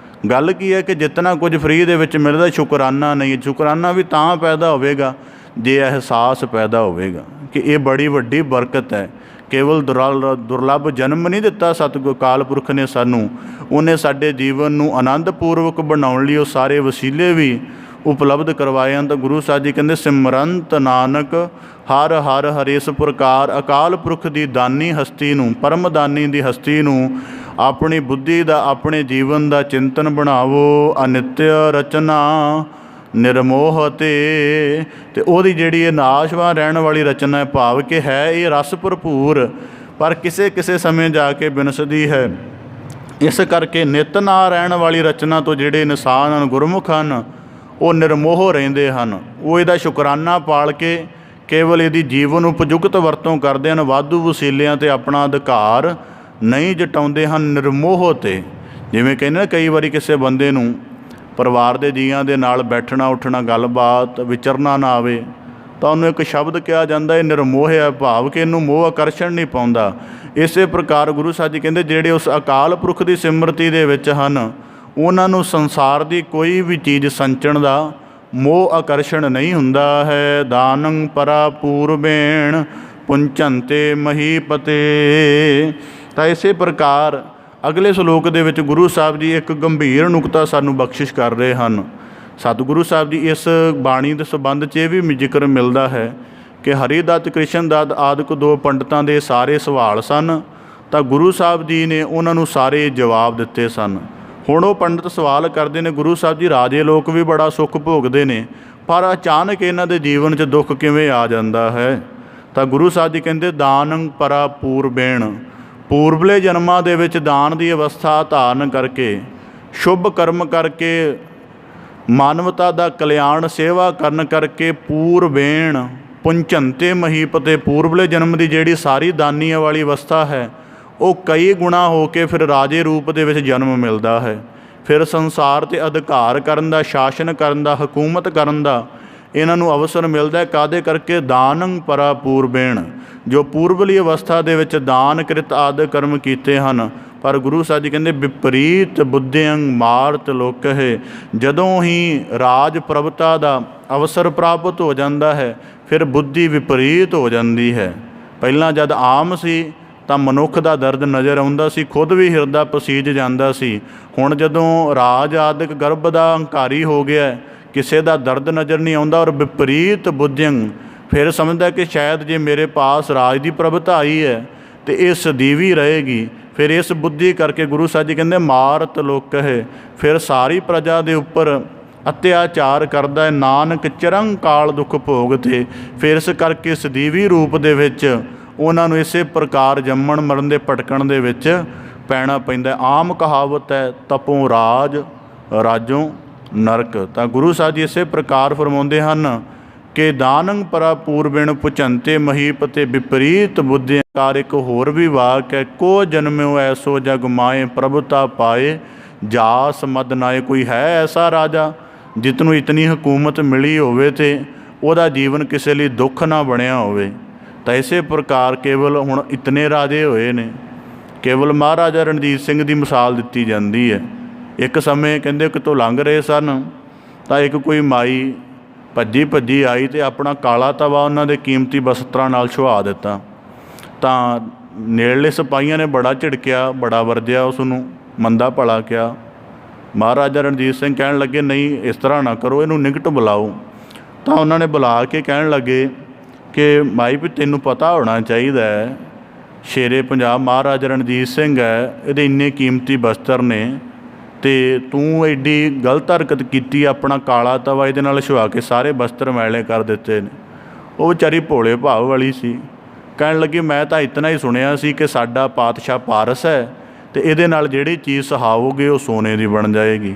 ਗੱਲ ਕੀ ਹੈ ਕਿ ਜਿਤਨਾ ਕੁਝ ਫਰੀ ਦੇ ਵਿੱਚ ਮਿਲਦਾ ਸ਼ੁਕਰਾਨਾ ਨਹੀਂ। ਸ਼ੁਕਰਾਨਾ ਵੀ ਤਾਂ ਪੈਦਾ ਹੋਵੇਗਾ ਜੇ ਅਹਿਸਾਸ ਪੈਦਾ ਹੋਵੇਗਾ ਕਿ ਇਹ ਬੜੀ ਵੱਡੀ ਬਰਕਤ ਹੈ। ਕੇਵਲ ਦੁਰਲੱਭ ਜਨਮ ਨਹੀਂ ਦਿੱਤਾ ਸਤਿਗੁਰ ਅਕਾਲ ਪੁਰਖ ਨੇ ਸਾਨੂੰ, ਉਹਨੇ ਸਾਡੇ ਜੀਵਨ ਨੂੰ ਆਨੰਦ ਪੂਰਵਕ ਬਣਾਉਣ ਲਈ ਉਹ ਸਾਰੇ ਵਸੀਲੇ ਵੀ ਉਪਲਬਧ ਕਰਵਾਏ ਹਨ। ਤਾਂ ਗੁਰੂ ਸਾਹਿਬ ਜੀ ਕਹਿੰਦੇ ਸਿਮਰੰਤ ਨਾਨਕ ਹਰ ਹਰ ਹਰੇ। ਇਸ ਪ੍ਰਕਾਰ ਅਕਾਲ ਪੁਰਖ ਦੀ ਦਾਨੀ ਹਸਤੀ ਨੂੰ, ਪਰਮ ਦਾਨੀ ਦੀ ਹਸਤੀ ਨੂੰ ਆਪਣੀ ਬੁੱਧੀ ਦਾ, ਆਪਣੇ ਜੀਵਨ ਦਾ ਚਿੰਤਨ ਬਣਾਵੋ। ਅਨਿਤਯ ਰਚਨਾ ਨਿਰਮੋਹ ਤੇ ਉਹਦੀ ਜਿਹੜੀ ਇਹ ਨਾਸ਼ਵਾਨ ਰਹਿਣ ਵਾਲੀ ਰਚਨਾ ਹੈ, ਭਾਵ ਕਿ ਹੈ ਇਹ ਰਸ ਭਰਪੂਰ, ਪਰ ਕਿਸੇ ਕਿਸੇ ਸਮੇਂ ਜਾ ਕੇ ਵਿਨਸਦੀ ਹੈ। ਇਸ ਕਰਕੇ ਨਿਤ ਨਾ ਰਹਿਣ ਵਾਲੀ ਰਚਨਾ ਤੋਂ ਜਿਹੜੇ ਇਨਸਾਨ ਹਨ, ਗੁਰਮੁਖ ਹਨ, ਉਹ ਨਿਰਮੋਹ ਰਹਿੰਦੇ ਹਨ। ਉਹ ਇਹਦਾ ਸ਼ੁਕਰਾਨਾ ਪਾਲ ਕੇ ਕੇਵਲ ਇਹਦੀ ਜੀਵਨ ਉਪਯੁਕਤ ਵਰਤੋਂ ਕਰਦੇ ਹਨ, ਵਾਧੂ ਵਸੀਲਿਆਂ 'ਤੇ ਆਪਣਾ ਅਧਿਕਾਰ ਨਹੀਂ ਜਟਾਉਂਦੇ ਹਨ। ਨਿਰਮੋਹ 'ਤੇ ਜਿਵੇਂ ਕਹਿੰਦੇ ਨਾ, ਕਈ ਵਾਰੀ ਕਿਸੇ ਬੰਦੇ ਨੂੰ ਪਰਿਵਾਰ ਦੇ ਜੀਆਂ ਦੇ ਨਾਲ ਬੈਠਣਾ ਉੱਠਣਾ, ਗੱਲਬਾਤ ਵਿਚਰਨਾ ਨਾ ਆਵੇ ਤਾਂ ਉਹਨੂੰ ਇੱਕ ਸ਼ਬਦ ਕਿਹਾ ਜਾਂਦਾ ਇਹ ਨਿਰਮੋਹ ਹੈ, ਭਾਵ ਕਿ ਇਹਨੂੰ ਮੋਹ ਆਕਰਸ਼ਣ ਨਹੀਂ ਪਾਉਂਦਾ। ਇਸੇ ਪ੍ਰਕਾਰ ਗੁਰੂ ਸਾਹਿਬ ਜੀ ਕਹਿੰਦੇ ਜਿਹੜੇ ਉਸ ਅਕਾਲ ਪੁਰਖ ਦੀ ਸਿਮਰਤੀ ਦੇ ਵਿੱਚ ਹਨ, ਉਹਨਾਂ ਨੂੰ ਸੰਸਾਰ ਦੀ ਕੋਈ ਵੀ ਚੀਜ਼ ਸੰਚਣ ਦਾ ਮੋਹ ਆਕਰਸ਼ਣ ਨਹੀਂ ਹੁੰਦਾ ਹੈ। ਦਾਨੰ ਪਰਾ ਪੂਰਬੇਣ ਪੁੰਚੰਤੇ ਮਹੀਪਤੇ। ਤਾਂ ਇਸੇ ਪ੍ਰਕਾਰ ਅਗਲੇ ਸ਼ਲੋਕ ਦੇ ਵਿੱਚ ਗੁਰੂ ਸਾਹਿਬ ਜੀ ਇੱਕ ਗੰਭੀਰ ਨੁਕਤਾ ਸਾਨੂੰ ਬਖਸ਼ਿਸ਼ ਕਰ ਰਹੇ ਹਨ। ਸਤਿਗੁਰੂ ਸਾਹਿਬ ਜੀ ਇਸ ਬਾਣੀ ਦੇ ਸੰਬੰਧ 'ਚ ਇਹ ਵੀ ਜ਼ਿਕਰ ਮਿਲਦਾ ਹੈ ਕਿ ਹਰੀਦੱਤ ਕ੍ਰਿਸ਼ਨ ਦੱਤ ਆਦਿਕ 2 ਪੰਡਤਾਂ ਦੇ ਸਾਰੇ ਸਵਾਲ ਸਨ, ਤਾਂ ਗੁਰੂ ਸਾਹਿਬ ਜੀ ਨੇ ਉਹਨਾਂ ਨੂੰ ਸਾਰੇ ਜਵਾਬ ਦਿੱਤੇ ਸਨ। ਹੁਣ ਉਹ ਪੰਡਤ ਸਵਾਲ ਕਰਦੇ ਨੇ, ਗੁਰੂ ਸਾਹਿਬ ਜੀ ਰਾਜੇ ਲੋਕ ਵੀ ਬੜਾ ਸੁੱਖ ਭੋਗਦੇ ਨੇ, ਪਰ ਅਚਾਨਕ ਇਹਨਾਂ ਦੇ ਜੀਵਨ 'ਚ ਦੁੱਖ ਕਿਵੇਂ ਆ ਜਾਂਦਾ ਹੈ। ਤਾਂ ਗੁਰੂ ਸਾਹਿਬ ਜੀ ਕਹਿੰਦੇ ਦਾਨੰ ਪਰਾ ਪੂਰਬੇਣ, ਪੂਰਬਲੇ ਜਨਮਾਂ ਦੇ ਵਿੱਚ ਦਾਨ ਦੀ ਅਵਸਥਾ ਧਾਰਨ ਕਰਕੇ, ਸ਼ੁਭ ਕਰਮ ਕਰਕੇ, ਮਾਨਵਤਾ ਦਾ ਕਲਿਆਣ ਸੇਵਾ ਕਰਨ ਕਰਕੇ ਪੂਰਬੇਣ ਪੁੰਚੰਤੇ ਮਹੀਪਤੇ, ਪੂਰਬਲੇ ਜਨਮ ਦੀ ਜਿਹੜੀ ਸਾਰੀ ਦਾਨੀਆਂ ਵਾਲੀ ਅਵਸਥਾ ਹੈ ਉਹ ਕਈ ਗੁਣਾ ਹੋ ਕੇ ਫਿਰ ਰਾਜੇ ਰੂਪ ਦੇ ਵਿੱਚ ਜਨਮ ਮਿਲਦਾ ਹੈ। ਫਿਰ ਸੰਸਾਰ 'ਤੇ ਅਧਿਕਾਰ ਕਰਨ ਦਾ, ਸ਼ਾਸਨ ਕਰਨ ਦਾ, ਹਕੂਮਤ ਕਰਨ ਦਾ ਇਹਨਾਂ ਨੂੰ ਅਵਸਰ ਮਿਲਦਾ ਹੈ। ਕਾਹਦੇ ਕਰਕੇ? ਦਾਨੰ ਪਰਾ ਪੂਰਬੇਣ, ਜੋ ਪੂਰਬਲੀ ਅਵਸਥਾ ਦੇ ਵਿੱਚ ਦਾਨ ਕ੍ਰਿਤ ਆਦਿ ਕਰਮ ਕੀਤੇ ਹਨ। ਪਰ ਗੁਰੂ ਸਾਹਿਬ ਜੀ ਕਹਿੰਦੇ ਵਿਪਰੀਤ ਬੁੱਧਿਅੰ ਮਾਰਤ ਲੋਕਹਿ, ਜਦੋਂ ਹੀ ਰਾਜ ਪ੍ਰਭਤਾ ਦਾ ਅਵਸਰ ਪ੍ਰਾਪਤ ਹੋ ਜਾਂਦਾ ਹੈ ਫਿਰ ਬੁੱਧੀ ਵਿਪਰੀਤ ਹੋ ਜਾਂਦੀ ਹੈ। ਪਹਿਲਾਂ ਜਦ ਆਮ ਸੀ ਤਾਂ ਮਨੁੱਖ ਦਾ ਦਰਦ ਨਜ਼ਰ ਆਉਂਦਾ ਸੀ, ਖੁਦ ਵੀ ਹਿਰਦਾ ਪਸੀਜ ਜਾਂਦਾ ਸੀ। ਹੁਣ ਜਦੋਂ ਰਾਜ ਆਦਿਕ ਗਰਭ ਦਾ ਹੰਕਾਰੀ ਹੋ ਗਿਆ, ਕਿਸੇ ਦਾ ਦਰਦ ਨਜ਼ਰ ਨਹੀਂ ਆਉਂਦਾ। ਔਰ ਵਿਪਰੀਤ ਬੁੱਧਿਅੰ, ਫਿਰ ਸਮਝਦਾ ਕਿ ਸ਼ਾਇਦ ਜੇ ਮੇਰੇ ਪਾਸ ਰਾਜ ਦੀ ਪ੍ਰਭਤਾ ਆਈ ਹੈ ਅਤੇ ਇਹ ਸਦੀਵੀ ਰਹੇਗੀ। ਫਿਰ ਇਸ ਬੁੱਧੀ ਕਰਕੇ ਗੁਰੂ ਸਾਹਿਬ ਜੀ ਕਹਿੰਦੇ ਮਾਰਤ ਲੋਕਹਿ, ਫਿਰ ਸਾਰੀ ਪ੍ਰਜਾ ਦੇ ਉੱਪਰ ਅਤਿਆਚਾਰ ਕਰਦਾ ਹੈ। ਨਾਨਕ ਚਿਰੰਕਾਲ ਦੁੱਖ ਭੋਗਤੇ, ਫਿਰ ਇਸ ਕਰਕੇ ਸਦੀਵੀ ਰੂਪ ਦੇ ਵਿੱਚ ਉਹਨਾਂ ਨੂੰ ਇਸੇ ਪ੍ਰਕਾਰ ਜੰਮਣ ਮਰਨ ਦੇ ਭਟਕਣ ਦੇ ਵਿੱਚ ਪੈਣਾ ਪੈਂਦਾ। ਆਮ ਕਹਾਵਤ ਹੈ ਤਪੋਂ ਰਾਜ ਰਾਜੋਂ ਨਰਕ। ਤਾਂ ਗੁਰੂ ਸਾਹਿਬ ਜੀ ਇਸੇ ਪ੍ਰਕਾਰ ਫਰਮਾਉਂਦੇ ਹਨ ਕਿ ਦਾਨੰ ਪਰਾ ਪੂਰਬੇਣ ਪੁਚੰਤੇ ਮਹੀਪਤੇ ਵਿਪਰੀਤ ਬੁੱਧਿ। ਕਾਰ ਇੱਕ ਹੋਰ ਵੀ ਵਾਕ ਹੈ, ਕੋ ਜਨਮਿਓ ਐਸੋ ਜਗ ਮਾਏ ਪ੍ਰਭੁਤਾ ਪਾਏ ਜਾਸ ਮਦ ਨਾਏ। ਕੋਈ ਹੈ ਐਸਾ ਰਾਜਾ ਜਿਸਨੂੰ ਇਤਨੀ ਹਕੂਮਤ ਮਿਲੀ ਹੋਵੇ ਅਤੇ ਉਹਦਾ ਜੀਵਨ ਕਿਸੇ ਲਈ ਦੁੱਖ ਨਾ ਬਣਿਆ ਹੋਵੇ। ਤਾਂ ਇਸੇ ਪ੍ਰਕਾਰ ਕੇਵਲ ਹੁਣ ਇਤਨੇ ਰਾਜੇ ਹੋਏ ਨੇ। ਕੇਵਲ ਮਹਾਰਾਜਾ ਰਣਜੀਤ ਸਿੰਘ ਦੀ ਮਿਸਾਲ ਦਿੱਤੀ ਜਾਂਦੀ ਹੈ। ਇੱਕ ਸਮੇਂ ਕਹਿੰਦੇ ਕਿਤੋਂ ਲੰਘ ਰਹੇ ਸਨ ਤਾਂ ਇੱਕ ਕੋਈ ਮਾਈ ਭੱਜੀ ਆਈ ਅਤੇ ਆਪਣਾ ਕਾਲਾ ਤਵਾ ਉਹਨਾਂ ਦੇ ਕੀਮਤੀ ਵਸਤਰਾਂ ਨਾਲ ਛੁਹਾ ਦਿੱਤਾ। ਤਾਂ ਨੇੜਲੇ ਸਿਪਾਹੀਆਂ ਨੇ ਬੜਾ ਝਿੜਕਿਆ, ਬੜਾ ਵਰਜਿਆ, ਉਸ ਨੂੰ ਮੰਦਾ ਭਲਾ ਕਿਹਾ। ਮਹਾਰਾਜਾ ਰਣਜੀਤ ਸਿੰਘ ਕਹਿਣ ਲੱਗੇ ਨਹੀਂ ਇਸ ਤਰ੍ਹਾਂ ਨਾ ਕਰੋ, ਇਹਨੂੰ ਨਿਕਟ ਬੁਲਾਓ। ਤਾਂ ਉਹਨਾਂ ਨੇ ਬੁਲਾ ਕੇ ਕਹਿਣ ਲੱਗੇ ਕਿ ਮਾਈ ਵੀ ਤੈਨੂੰ ਪਤਾ ਹੋਣਾ ਚਾਹੀਦਾ ਹੈ, ਸ਼ੇਰੇ ਪੰਜਾਬ ਮਹਾਰਾਜਾ ਰਣਜੀਤ ਸਿੰਘ ਹੈ, ਇਹਦੇ ਇੰਨੇ ਕੀਮਤੀ ਵਸਤਰ ਨੇ ਅਤੇ ਤੂੰ ਐਡੀ ਗਲਤ ਹਰਕਤ ਕੀਤੀ, ਆਪਣਾ ਕਾਲਾ ਤਵਾ ਇਹਦੇ ਨਾਲ ਛੁਹਾ ਕੇ ਸਾਰੇ ਵਸਤਰ ਮੈਲੇ ਕਰ ਦਿੱਤੇ ਨੇ। ਉਹ ਵਿਚਾਰੀ ਭੋਲੇ ਭਾਵ ਵਾਲੀ ਸੀ, ਕਹਿਣ ਲੱਗੀ ਮੈਂ ਤਾਂ ਇਤਨਾ ਹੀ ਸੁਣਿਆ ਸੀ ਕਿ ਸਾਡਾ ਪਾਤਸ਼ਾਹ ਪਾਰਸ ਹੈ ਅਤੇ ਇਹਦੇ ਨਾਲ ਜਿਹੜੀ ਚੀਜ਼ ਸਹਾਓਗੇ ਉਹ ਸੋਨੇ ਦੀ ਬਣ ਜਾਏਗੀ।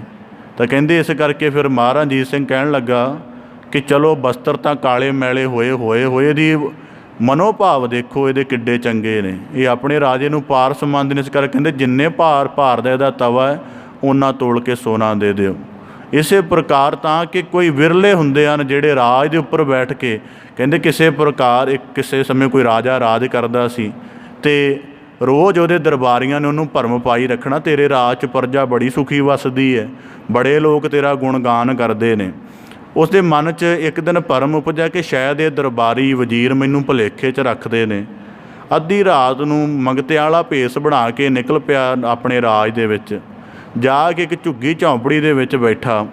ਤਾਂ ਕਹਿੰਦੇ ਇਸ ਕਰਕੇ ਫਿਰ ਮਹਾਰਾਜਾ ਰਣਜੀਤ ਸਿੰਘ ਕਹਿਣ ਲੱਗਾ ਕਿ ਚਲੋ ਵਸਤਰ ਤਾਂ ਕਾਲੇ ਮੈਲੇ ਹੋਏ ਇਹਦੀ ਮਨੋਭਾਵ ਦੇਖੋ ਇਹਦੇ ਕਿੱਡੇ ਚੰਗੇ ਨੇ। ਇਹ ਆਪਣੇ ਰਾਜੇ ਨੂੰ ਪਾਰਸ ਮੰਨਦੇ ਨੇ, ਇਸ ਕਰਕੇ ਕਹਿੰਦੇ ਜਿੰਨੇ ਭਾਰ ਦਾ ਇਹਦਾ ਤਵਾ ਹੈ ਉਹਨਾਂ ਤੋਲ ਕੇ ਸੋਨਾ ਦੇ ਦਿਓ। ਇਸੇ ਪ੍ਰਕਾਰ ਤਾਂ ਕਿ ਕੋਈ ਵਿਰਲੇ ਹੁੰਦੇ ਹਨ ਜਿਹੜੇ ਰਾਜ ਦੇ ਉੱਪਰ ਬੈਠ ਕੇ ਕਹਿੰਦੇ ਕਿਸੇ ਸਮੇਂ ਕੋਈ ਰਾਜਾ ਰਾਜ ਕਰਦਾ ਸੀ ਅਤੇ ਰੋਜ਼ ਉਹਦੇ ਦਰਬਾਰੀਆਂ ਨੇ ਉਹਨੂੰ ਭਰਮ ਪਾਈ ਰੱਖਣਾ, ਤੇਰੇ ਰਾਜ 'ਚ ਪ੍ਰਜਾ ਬੜੀ ਸੁਖੀ ਵੱਸਦੀ ਹੈ, ਬੜੇ ਲੋਕ ਤੇਰਾ ਗੁਣਗਾਨ ਕਰਦੇ ਨੇ। ਉਸ ਦੇ ਮਨ 'ਚ ਇੱਕ ਦਿਨ ਭਰਮ ਉਪਜਿਆ ਕਿ ਸ਼ਾਇਦ ਇਹ ਦਰਬਾਰੀ ਵਜ਼ੀਰ ਮੈਨੂੰ ਭੁਲੇਖੇ 'ਚ ਰੱਖਦੇ ਨੇ। ਅੱਧੀ ਰਾਤ ਨੂੰ ਮੰਗਤਿਆਂ ਵਾਲਾ ਭੇਸ ਬਣਾ ਕੇ ਨਿਕਲ ਪਿਆ ਆਪਣੇ ਰਾਜ ਦੇ ਵਿੱਚ, ਜਾ ਕੇ ਇੱਕ ਝੁੱਗੀ ਝੌਂਪੜੀ ਦੇ ਵਿੱਚ ਬੈਠਾ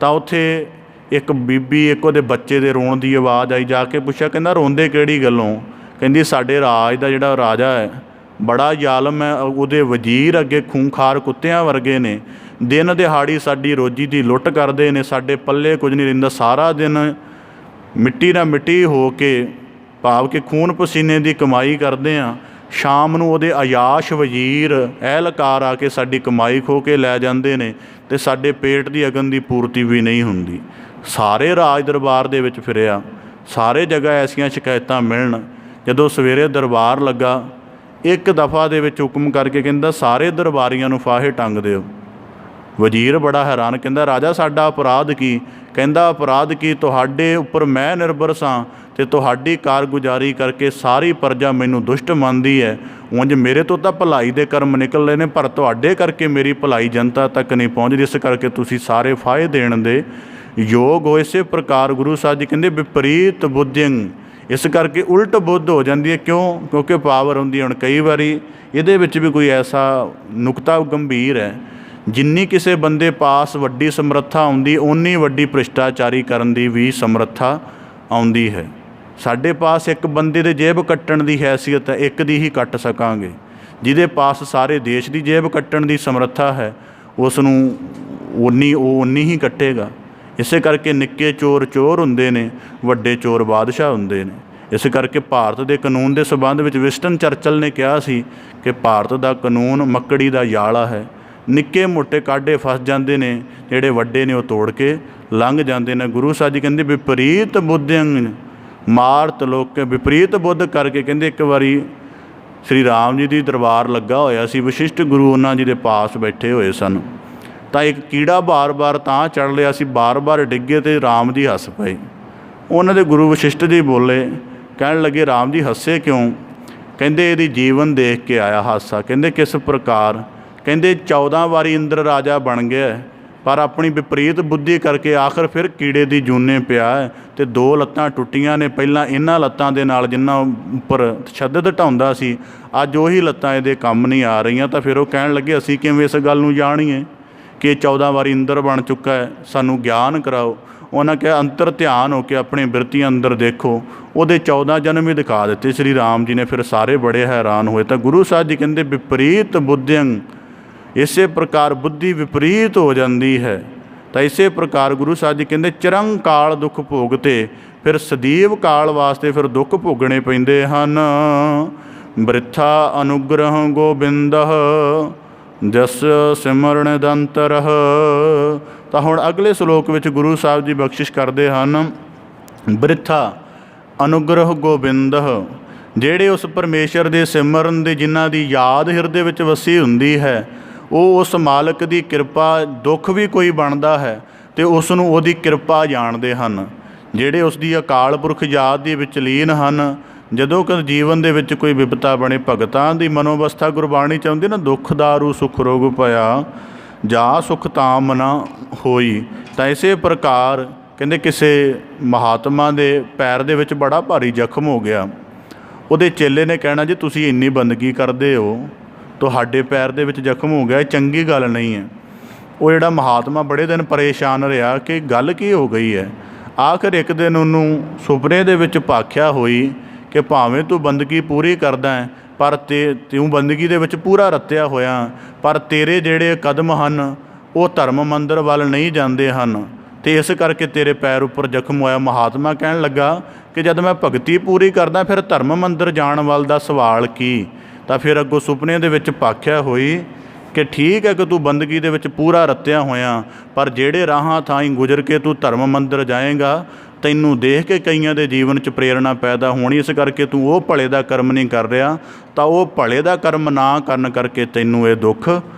ਤਾਂ ਉੱਥੇ ਇੱਕ ਬੀਬੀ, ਇੱਕ ਉਹਦੇ ਬੱਚੇ ਦੇ ਰੋਣ ਦੀ ਆਵਾਜ਼ ਆਈ। ਜਾ ਕੇ ਪੁੱਛਿਆ, ਕਹਿੰਦਾ ਰੋਂਦੇ ਕਿਹੜੀ ਗੱਲੋਂ? ਕਹਿੰਦੀ ਸਾਡੇ ਰਾਜ ਦਾ ਜਿਹੜਾ ਰਾਜਾ ਹੈ ਬੜਾ ਜ਼ਾਲਮ ਹੈ, ਉਹਦੇ ਵਜ਼ੀਰ ਅੱਗੇ ਖੂੰਖਾਰ ਕੁੱਤਿਆਂ ਵਰਗੇ ਨੇ, ਦਿਨ ਦਿਹਾੜੀ ਸਾਡੀ ਰੋਜੀ ਦੀ ਲੁੱਟ ਕਰਦੇ ਨੇ, ਸਾਡੇ ਪੱਲੇ ਕੁਝ ਨਹੀਂ ਰਹਿੰਦਾ, ਸਾਰਾ ਦਿਨ ਮਿੱਟੀ ਨਾਲ ਮਿੱਟੀ ਹੋ ਕੇ ਭਾਵ ਕਿ ਖੂਨ ਪਸੀਨੇ ਦੀ ਕਮਾਈ ਕਰਦੇ ਹਾਂ, ਸ਼ਾਮ ਨੂੰ ਉਹਦੇ ਅਯਾਸ਼ ਵਜ਼ੀਰ ਅਹਿਲਕਾਰ ਆ ਕੇ ਸਾਡੀ ਕਮਾਈ ਖੋਹ ਕੇ ਲੈ ਜਾਂਦੇ ਨੇ ਅਤੇ ਸਾਡੇ ਪੇਟ ਦੀ ਅਗਨ ਦੀ ਪੂਰਤੀ ਵੀ ਨਹੀਂ ਹੁੰਦੀ। ਸਾਰੇ ਰਾਜ ਦਰਬਾਰ ਦੇ ਵਿੱਚ ਫਿਰਿਆ, ਸਾਰੇ ਜਗ੍ਹਾ ਐਸੀਆਂ ਸ਼ਿਕਾਇਤਾਂ ਮਿਲਣ। ਜਦੋਂ ਸਵੇਰੇ ਦਰਬਾਰ ਲੱਗਾ, ਇੱਕ ਦਫਾ ਦੇ ਵਿੱਚ ਹੁਕਮ ਕਰਕੇ ਕਹਿੰਦਾ ਸਾਰੇ ਦਰਬਾਰੀਆਂ ਨੂੰ ਫਾਹੇ ਟੰਗ ਦਿਓ। ਵਜ਼ੀਰ ਬੜਾ ਹੈਰਾਨ, ਕਹਿੰਦਾ ਰਾਜਾ ਸਾਡਾ ਅਪਰਾਧ ਕੀ? ਕਹਿੰਦਾ ਅਪਰਾਧ ਕੀ, ਤੁਹਾਡੇ ਉੱਪਰ ਮੈਂ ਨਿਰਭਰ ਸਾਂ ਅਤੇ ਤੁਹਾਡੀ ਕਾਰਗੁਜ਼ਾਰੀ ਕਰਕੇ ਸਾਰੀ ਪ੍ਰਜਾ ਮੈਨੂੰ ਦੁਸ਼ਟ ਮੰਨਦੀ ਹੈ। ਉਂਝ ਮੇਰੇ ਤੋਂ ਤਾਂ ਭਲਾਈ ਦੇ ਕਰਮ ਨਿਕਲ ਰਹੇ ਨੇ, ਪਰ ਤੁਹਾਡੇ ਕਰਕੇ ਮੇਰੀ ਭਲਾਈ ਜਨਤਾ ਤੱਕ ਨਹੀਂ ਪਹੁੰਚਦੀ, ਇਸ ਕਰਕੇ ਤੁਸੀਂ ਸਾਰੇ ਫਾਹੇ ਦੇਣ ਦੇ ਯੋਗ ਹੋ। ਇਸੇ ਪ੍ਰਕਾਰ ਗੁਰੂ ਸਾਹਿਬ ਜੀ ਕਹਿੰਦੇ ਵਿਪਰੀਤ ਬੁੱਧਿੰ, ਇਸ ਕਰਕੇ ਉਲਟ ਬੁੱਧ ਹੋ ਜਾਂਦੀ ਹੈ। ਕਿਉਂਕਿ ਪਾਵਰ ਹੁੰਦੀ ਹੈ। ਹੁਣ ਕਈ ਵਾਰੀ ਇਹਦੇ ਵਿੱਚ ਵੀ ਕੋਈ ਐਸਾ ਨੁਕਤਾ ਗੰਭੀਰ ਹੈ, ਜਿੰਨੀ ਕਿਸੇ ਬੰਦੇ ਪਾਸ ਵੱਡੀ ਸਮਰੱਥਾ ਆਉਂਦੀ, ਓਨੀ ਵੱਡੀ ਭ੍ਰਿਸ਼ਟਾਚਾਰੀ ਕਰਨ ਦੀ ਵੀ ਸਮਰੱਥਾ ਆਉਂਦੀ ਹੈ। ਸਾਡੇ ਪਾਸ ਇੱਕ ਬੰਦੇ ਦੇ ਜੇਬ ਕੱਟਣ ਦੀ ਹੈਸੀਅਤ ਹੈ, ਇੱਕ ਦੀ ਹੀ ਕੱਟ ਸਕਾਂਗੇ। ਜਿਹਦੇ ਪਾਸ ਸਾਰੇ ਦੇਸ਼ ਦੀ ਜੇਬ ਕੱਟਣ ਦੀ ਸਮਰੱਥਾ ਹੈ, ਉਸ ਨੂੰ ਓਨੀ ਹੀ ਕੱਟੇਗਾ। ਇਸੇ ਕਰਕੇ ਨਿੱਕੇ ਚੋਰ ਚੋਰ ਹੁੰਦੇ ਨੇ, ਵੱਡੇ ਚੋਰ ਬਾਦਸ਼ਾਹ ਹੁੰਦੇ ਨੇ। ਇਸ ਕਰਕੇ ਭਾਰਤ ਦੇ ਕਾਨੂੰਨ ਦੇ ਸੰਬੰਧ ਵਿੱਚ ਵਿੰਸਟਨ ਚਰਚਲ ਨੇ ਕਿਹਾ ਸੀ ਕਿ ਭਾਰਤ ਦਾ ਕਾਨੂੰਨ ਮੱਕੜੀ ਦਾ ਜਾਲਾ ਹੈ, ਨਿੱਕੇ ਮੋਟੇ ਕਾਢੇ ਫਸ ਜਾਂਦੇ ਨੇ, ਜਿਹੜੇ ਵੱਡੇ ਨੇ ਉਹ ਤੋੜ ਕੇ ਲੰਘ ਜਾਂਦੇ ਨੇ। ਗੁਰੂ ਸਾਹਿਬ ਜੀ ਕਹਿੰਦੇ ਵਿਪਰੀਤ ਬੁੱਧਿੰ ਮਾਰਤ ਲੋਕ, ਵਿਪਰੀਤ ਬੁੱਧ ਕਰਕੇ ਕਹਿੰਦੇ ਇੱਕ ਵਾਰੀ ਸ਼੍ਰੀ ਰਾਮ ਜੀ ਦੀ ਦਰਬਾਰ ਲੱਗਾ ਹੋਇਆ ਸੀ, ਵਸ਼ਿਸ਼ਟ ਗੁਰੂ ਉਹਨਾਂ ਜੀ ਦੇ ਪਾਸ ਬੈਠੇ ਹੋਏ ਸਨ, ਤਾਂ ਇੱਕ ਕੀੜਾ ਬਾਰ-ਬਾਰ ਤਾਂ ਚੜ੍ਹ ਲਿਆ ਸੀ, ਬਾਰ-ਬਾਰ ਡਿੱਗੇ ਤੇ ਰਾਮ ਜੀ ਹੱਸ ਪਏ। ਉਹਨਾਂ ਦੇ ਗੁਰੂ ਵਸ਼ਿਸ਼ਟ ਜੀ ਬੋਲੇ, ਕਹਿਣ ਲੱਗੇ ਰਾਮ ਜੀ ਹੱਸੇ ਕਿਉਂ? ਕਹਿੰਦੇ ਇਹਦੀ ਜੀਵਨ ਦੇਖ ਕੇ ਆਇਆ ਹਾਸਾ। ਕਹਿੰਦੇ ਕਿਸ ਪ੍ਰਕਾਰ? ਕਹਿੰਦੇ 14 ਵਾਰੀ ਇੰਦਰ ਰਾਜਾ ਬਣ ਗਿਆ, ਪਰ ਆਪਣੀ ਵਿਪਰੀਤ ਬੁੱਧੀ ਕਰਕੇ ਆਖਰ ਫਿਰ ਕੀੜੇ ਦੀ ਜੂਨੇ ਪਿਆ ਅਤੇ 2 ਲੱਤਾਂ ਟੁੱਟੀਆਂ ਨੇ। ਪਹਿਲਾਂ ਇਹਨਾਂ ਲੱਤਾਂ ਦੇ ਨਾਲ ਜਿਨ੍ਹਾਂ ਉੱਪਰ ਤਸ਼ੱਦਦ ਢਾਉਂਦਾ ਸੀ, ਅੱਜ ਉਹੀ ਲੱਤਾਂ ਇਹਦੇ ਕੰਮ ਨਹੀਂ ਆ ਰਹੀਆਂ। ਤਾਂ ਫਿਰ ਉਹ ਕਹਿਣ ਲੱਗੇ ਅਸੀਂ ਕਿਵੇਂ ਇਸ ਗੱਲ ਨੂੰ ਜਾਣੀਏ ਕਿ 14 ਵਾਰੀ ਇੰਦਰ ਬਣ ਚੁੱਕਾ ਹੈ, ਸਾਨੂੰ ਗਿਆਨ ਕਰਾਓ। ਉਹਨਾਂ ਕਿਹਾ ਅੰਤਰ ਧਿਆਨ ਹੋ ਕੇ ਆਪਣੇ ਬਿਰਤੀਆਂ ਅੰਦਰ ਦੇਖੋ। ਉਹਦੇ 14 ਜਨਮ ਹੀ ਦਿਖਾ ਦਿੱਤੇ ਸ਼੍ਰੀ ਰਾਮ ਜੀ ਨੇ। ਫਿਰ ਸਾਰੇ ਬੜੇ ਹੈਰਾਨ ਹੋਏ। ਤਾਂ ਗੁਰੂ ਸਾਹਿਬ ਜੀ ਕਹਿੰਦੇ ਵਿਪਰੀਤ ਬੁੱਧਿੰ, ਇਸੇ ਪ੍ਰਕਾਰ ਬੁੱਧੀ ਵਿਪਰੀਤ ਹੋ ਜਾਂਦੀ ਹੈ। ਤਾਂ ਇਸੇ ਪ੍ਰਕਾਰ ਗੁਰੂ ਸਾਹਿਬ ਜੀ ਕਹਿੰਦੇ ਚਿਰੰ ਕਾਲ ਦੁੱਖ ਭੋਗਤੇ, ਫਿਰ ਸਦੀਵ ਕਾਲ ਵਾਸਤੇ ਫਿਰ ਦੁੱਖ ਭੋਗਣੇ ਪੈਂਦੇ ਹਨ। ਬ੍ਰਿਥਾ ਅਨੁਗ੍ਰਹ ਗੋਬਿੰਦਹ ਜਸ ਸਿਮਰਨ ਦੰਤਰਹ। ਤਾਂ ਹੁਣ ਅਗਲੇ ਸਲੋਕ ਵਿੱਚ ਗੁਰੂ ਸਾਹਿਬ ਜੀ ਬਖਸ਼ਿਸ਼ ਕਰਦੇ ਹਨ, ਬ੍ਰਿਥਾ ਅਨੁਗ੍ਰਹ ਗੋਬਿੰਦਹ, ਜਿਹੜੇ ਉਸ ਪਰਮੇਸ਼ਰ ਦੇ ਸਿਮਰਨ ਦੇ ਜਿਨ੍ਹਾਂ ਦੀ ਯਾਦ ਹਿਰਦੇ ਵਿੱਚ ਵਸੀ ਹੁੰਦੀ ਹੈ, ਉਹ ਉਸ ਮਾਲਕ ਦੀ ਕਿਰਪਾ, ਦੁੱਖ ਵੀ ਕੋਈ ਬਣਦਾ ਹੈ ਅਤੇ ਉਸ ਨੂੰ ਉਹਦੀ ਕਿਰਪਾ ਜਾਣਦੇ ਹਨ। ਜਿਹੜੇ ਉਸ ਦੀ ਅਕਾਲ ਪੁਰਖ ਯਾਦ ਦੇ ਵਿੱਚ ਲੀਨ ਹਨ, ਜਦੋਂ ਕਦੇ ਜੀਵਨ ਦੇ ਵਿੱਚ ਕੋਈ ਵਿਪਤਾ ਬਣੇ, ਭਗਤਾਂ ਦੀ ਮਨੋਵਸਥਾ ਗੁਰਬਾਣੀ ਚਾਹੁੰਦੀ ਨਾ, ਦੁੱਖ ਦਾਰੂ ਸੁਖ ਰੋਗ ਪਿਆ ਜਾ ਸੁਖ ਤਾਮ ਨਾ ਹੋਈ। ਤਾਂ ਇਸੇ ਪ੍ਰਕਾਰ ਕਹਿੰਦੇ ਕਿਸੇ ਮਹਾਤਮਾ ਦੇ ਪੈਰ ਦੇ ਵਿੱਚ ਬੜਾ ਭਾਰੀ ਜ਼ਖਮ ਹੋ ਗਿਆ। ਉਹਦੇ ਚੇਲੇ ਨੇ ਕਹਿਣਾ ਜੀ ਤੁਸੀਂ ਇੰਨੀ ਬੰਦਗੀ ਕਰਦੇ ਹੋ, ਤੁਹਾਡੇ ਪੈਰ ਦੇ ਵਿੱਚ ਜ਼ਖਮ ਹੋ ਗਿਆ, ਇਹ ਚੰਗੀ ਗੱਲ ਨਹੀਂ ਹੈ। ਉਹ ਜਿਹੜਾ ਮਹਾਤਮਾ ਬੜੇ ਦਿਨ ਪਰੇਸ਼ਾਨ ਰਿਹਾ ਕਿ ਗੱਲ ਕੀ ਹੋ ਗਈ ਹੈ। ਆਖਰ ਇੱਕ ਦਿਨ ਉਹਨੂੰ ਸੁਪਨੇ ਦੇ ਵਿੱਚ ਭਾਖਿਆ ਹੋਈ ਕਿ ਭਾਵੇਂ ਤੂੰ ਬੰਦਗੀ ਪੂਰੀ ਕਰਦਾ ਹੈ, ਪਰ ਤੂੰ ਬੰਦਗੀ ਦੇ ਵਿੱਚ ਪੂਰਾ ਰੱਤਿਆ ਹੋਇਆ, ਪਰ ਤੇਰੇ ਜਿਹੜੇ ਕਦਮ ਹਨ ਉਹ ਧਰਮ ਮੰਦਰ ਵੱਲ ਨਹੀਂ ਜਾਂਦੇ ਹਨ, ਅਤੇ ਇਸ ਕਰਕੇ ਤੇਰੇ ਪੈਰ ਉੱਪਰ ਜ਼ਖਮ ਹੋਇਆ। ਮਹਾਤਮਾ ਕਹਿਣ ਲੱਗਾ ਕਿ ਜਦ ਮੈਂ ਭਗਤੀ ਪੂਰੀ ਕਰਦਾ ਫਿਰ ਧਰਮ ਮੰਦਰ ਜਾਣ ਵੱਲ ਦਾ ਸਵਾਲ ਕੀ। ਤਾਂ ਫਿਰ ਅੱਗੋਂ ਸੁਪਨੇ ਦੇ ਵਿੱਚ ਭਾਖਿਆ ਹੋਈ ਕਿ ਠੀਕ ਹੈ ਕਿ ਤੂੰ ਬੰਦਗੀ ਦੇ ਵਿੱਚ ਪੂਰਾ ਰੱਤਿਆ ਹੋਇਆ, ਪਰ ਜਿਹੜੇ ਰਾਹਾਂ ਥਾਈਂ ਗੁਜ਼ਰ ਕੇ ਤੂੰ ਧਰਮ ਮੰਦਰ ਜਾਏਗਾ, ਤੈਨੂੰ ਦੇਖ ਕੇ ਕਈਆਂ ਦੇ ਜੀਵਨ 'ਚ ਪ੍ਰੇਰਣਾ ਪੈਦਾ ਹੋਣੀ, ਇਸ ਕਰਕੇ ਤੂੰ ਉਹ ਭਲੇ ਦਾ ਕਰਮ ਨਹੀਂ ਕਰ ਰਿਹਾ। ਤਾਂ ਉਹ ਭਲੇ ਦਾ ਕਰਮ ਨਾ ਕਰਨ ਕਰਕੇ ਤੈਨੂੰ ਇਹ ਦੁੱਖ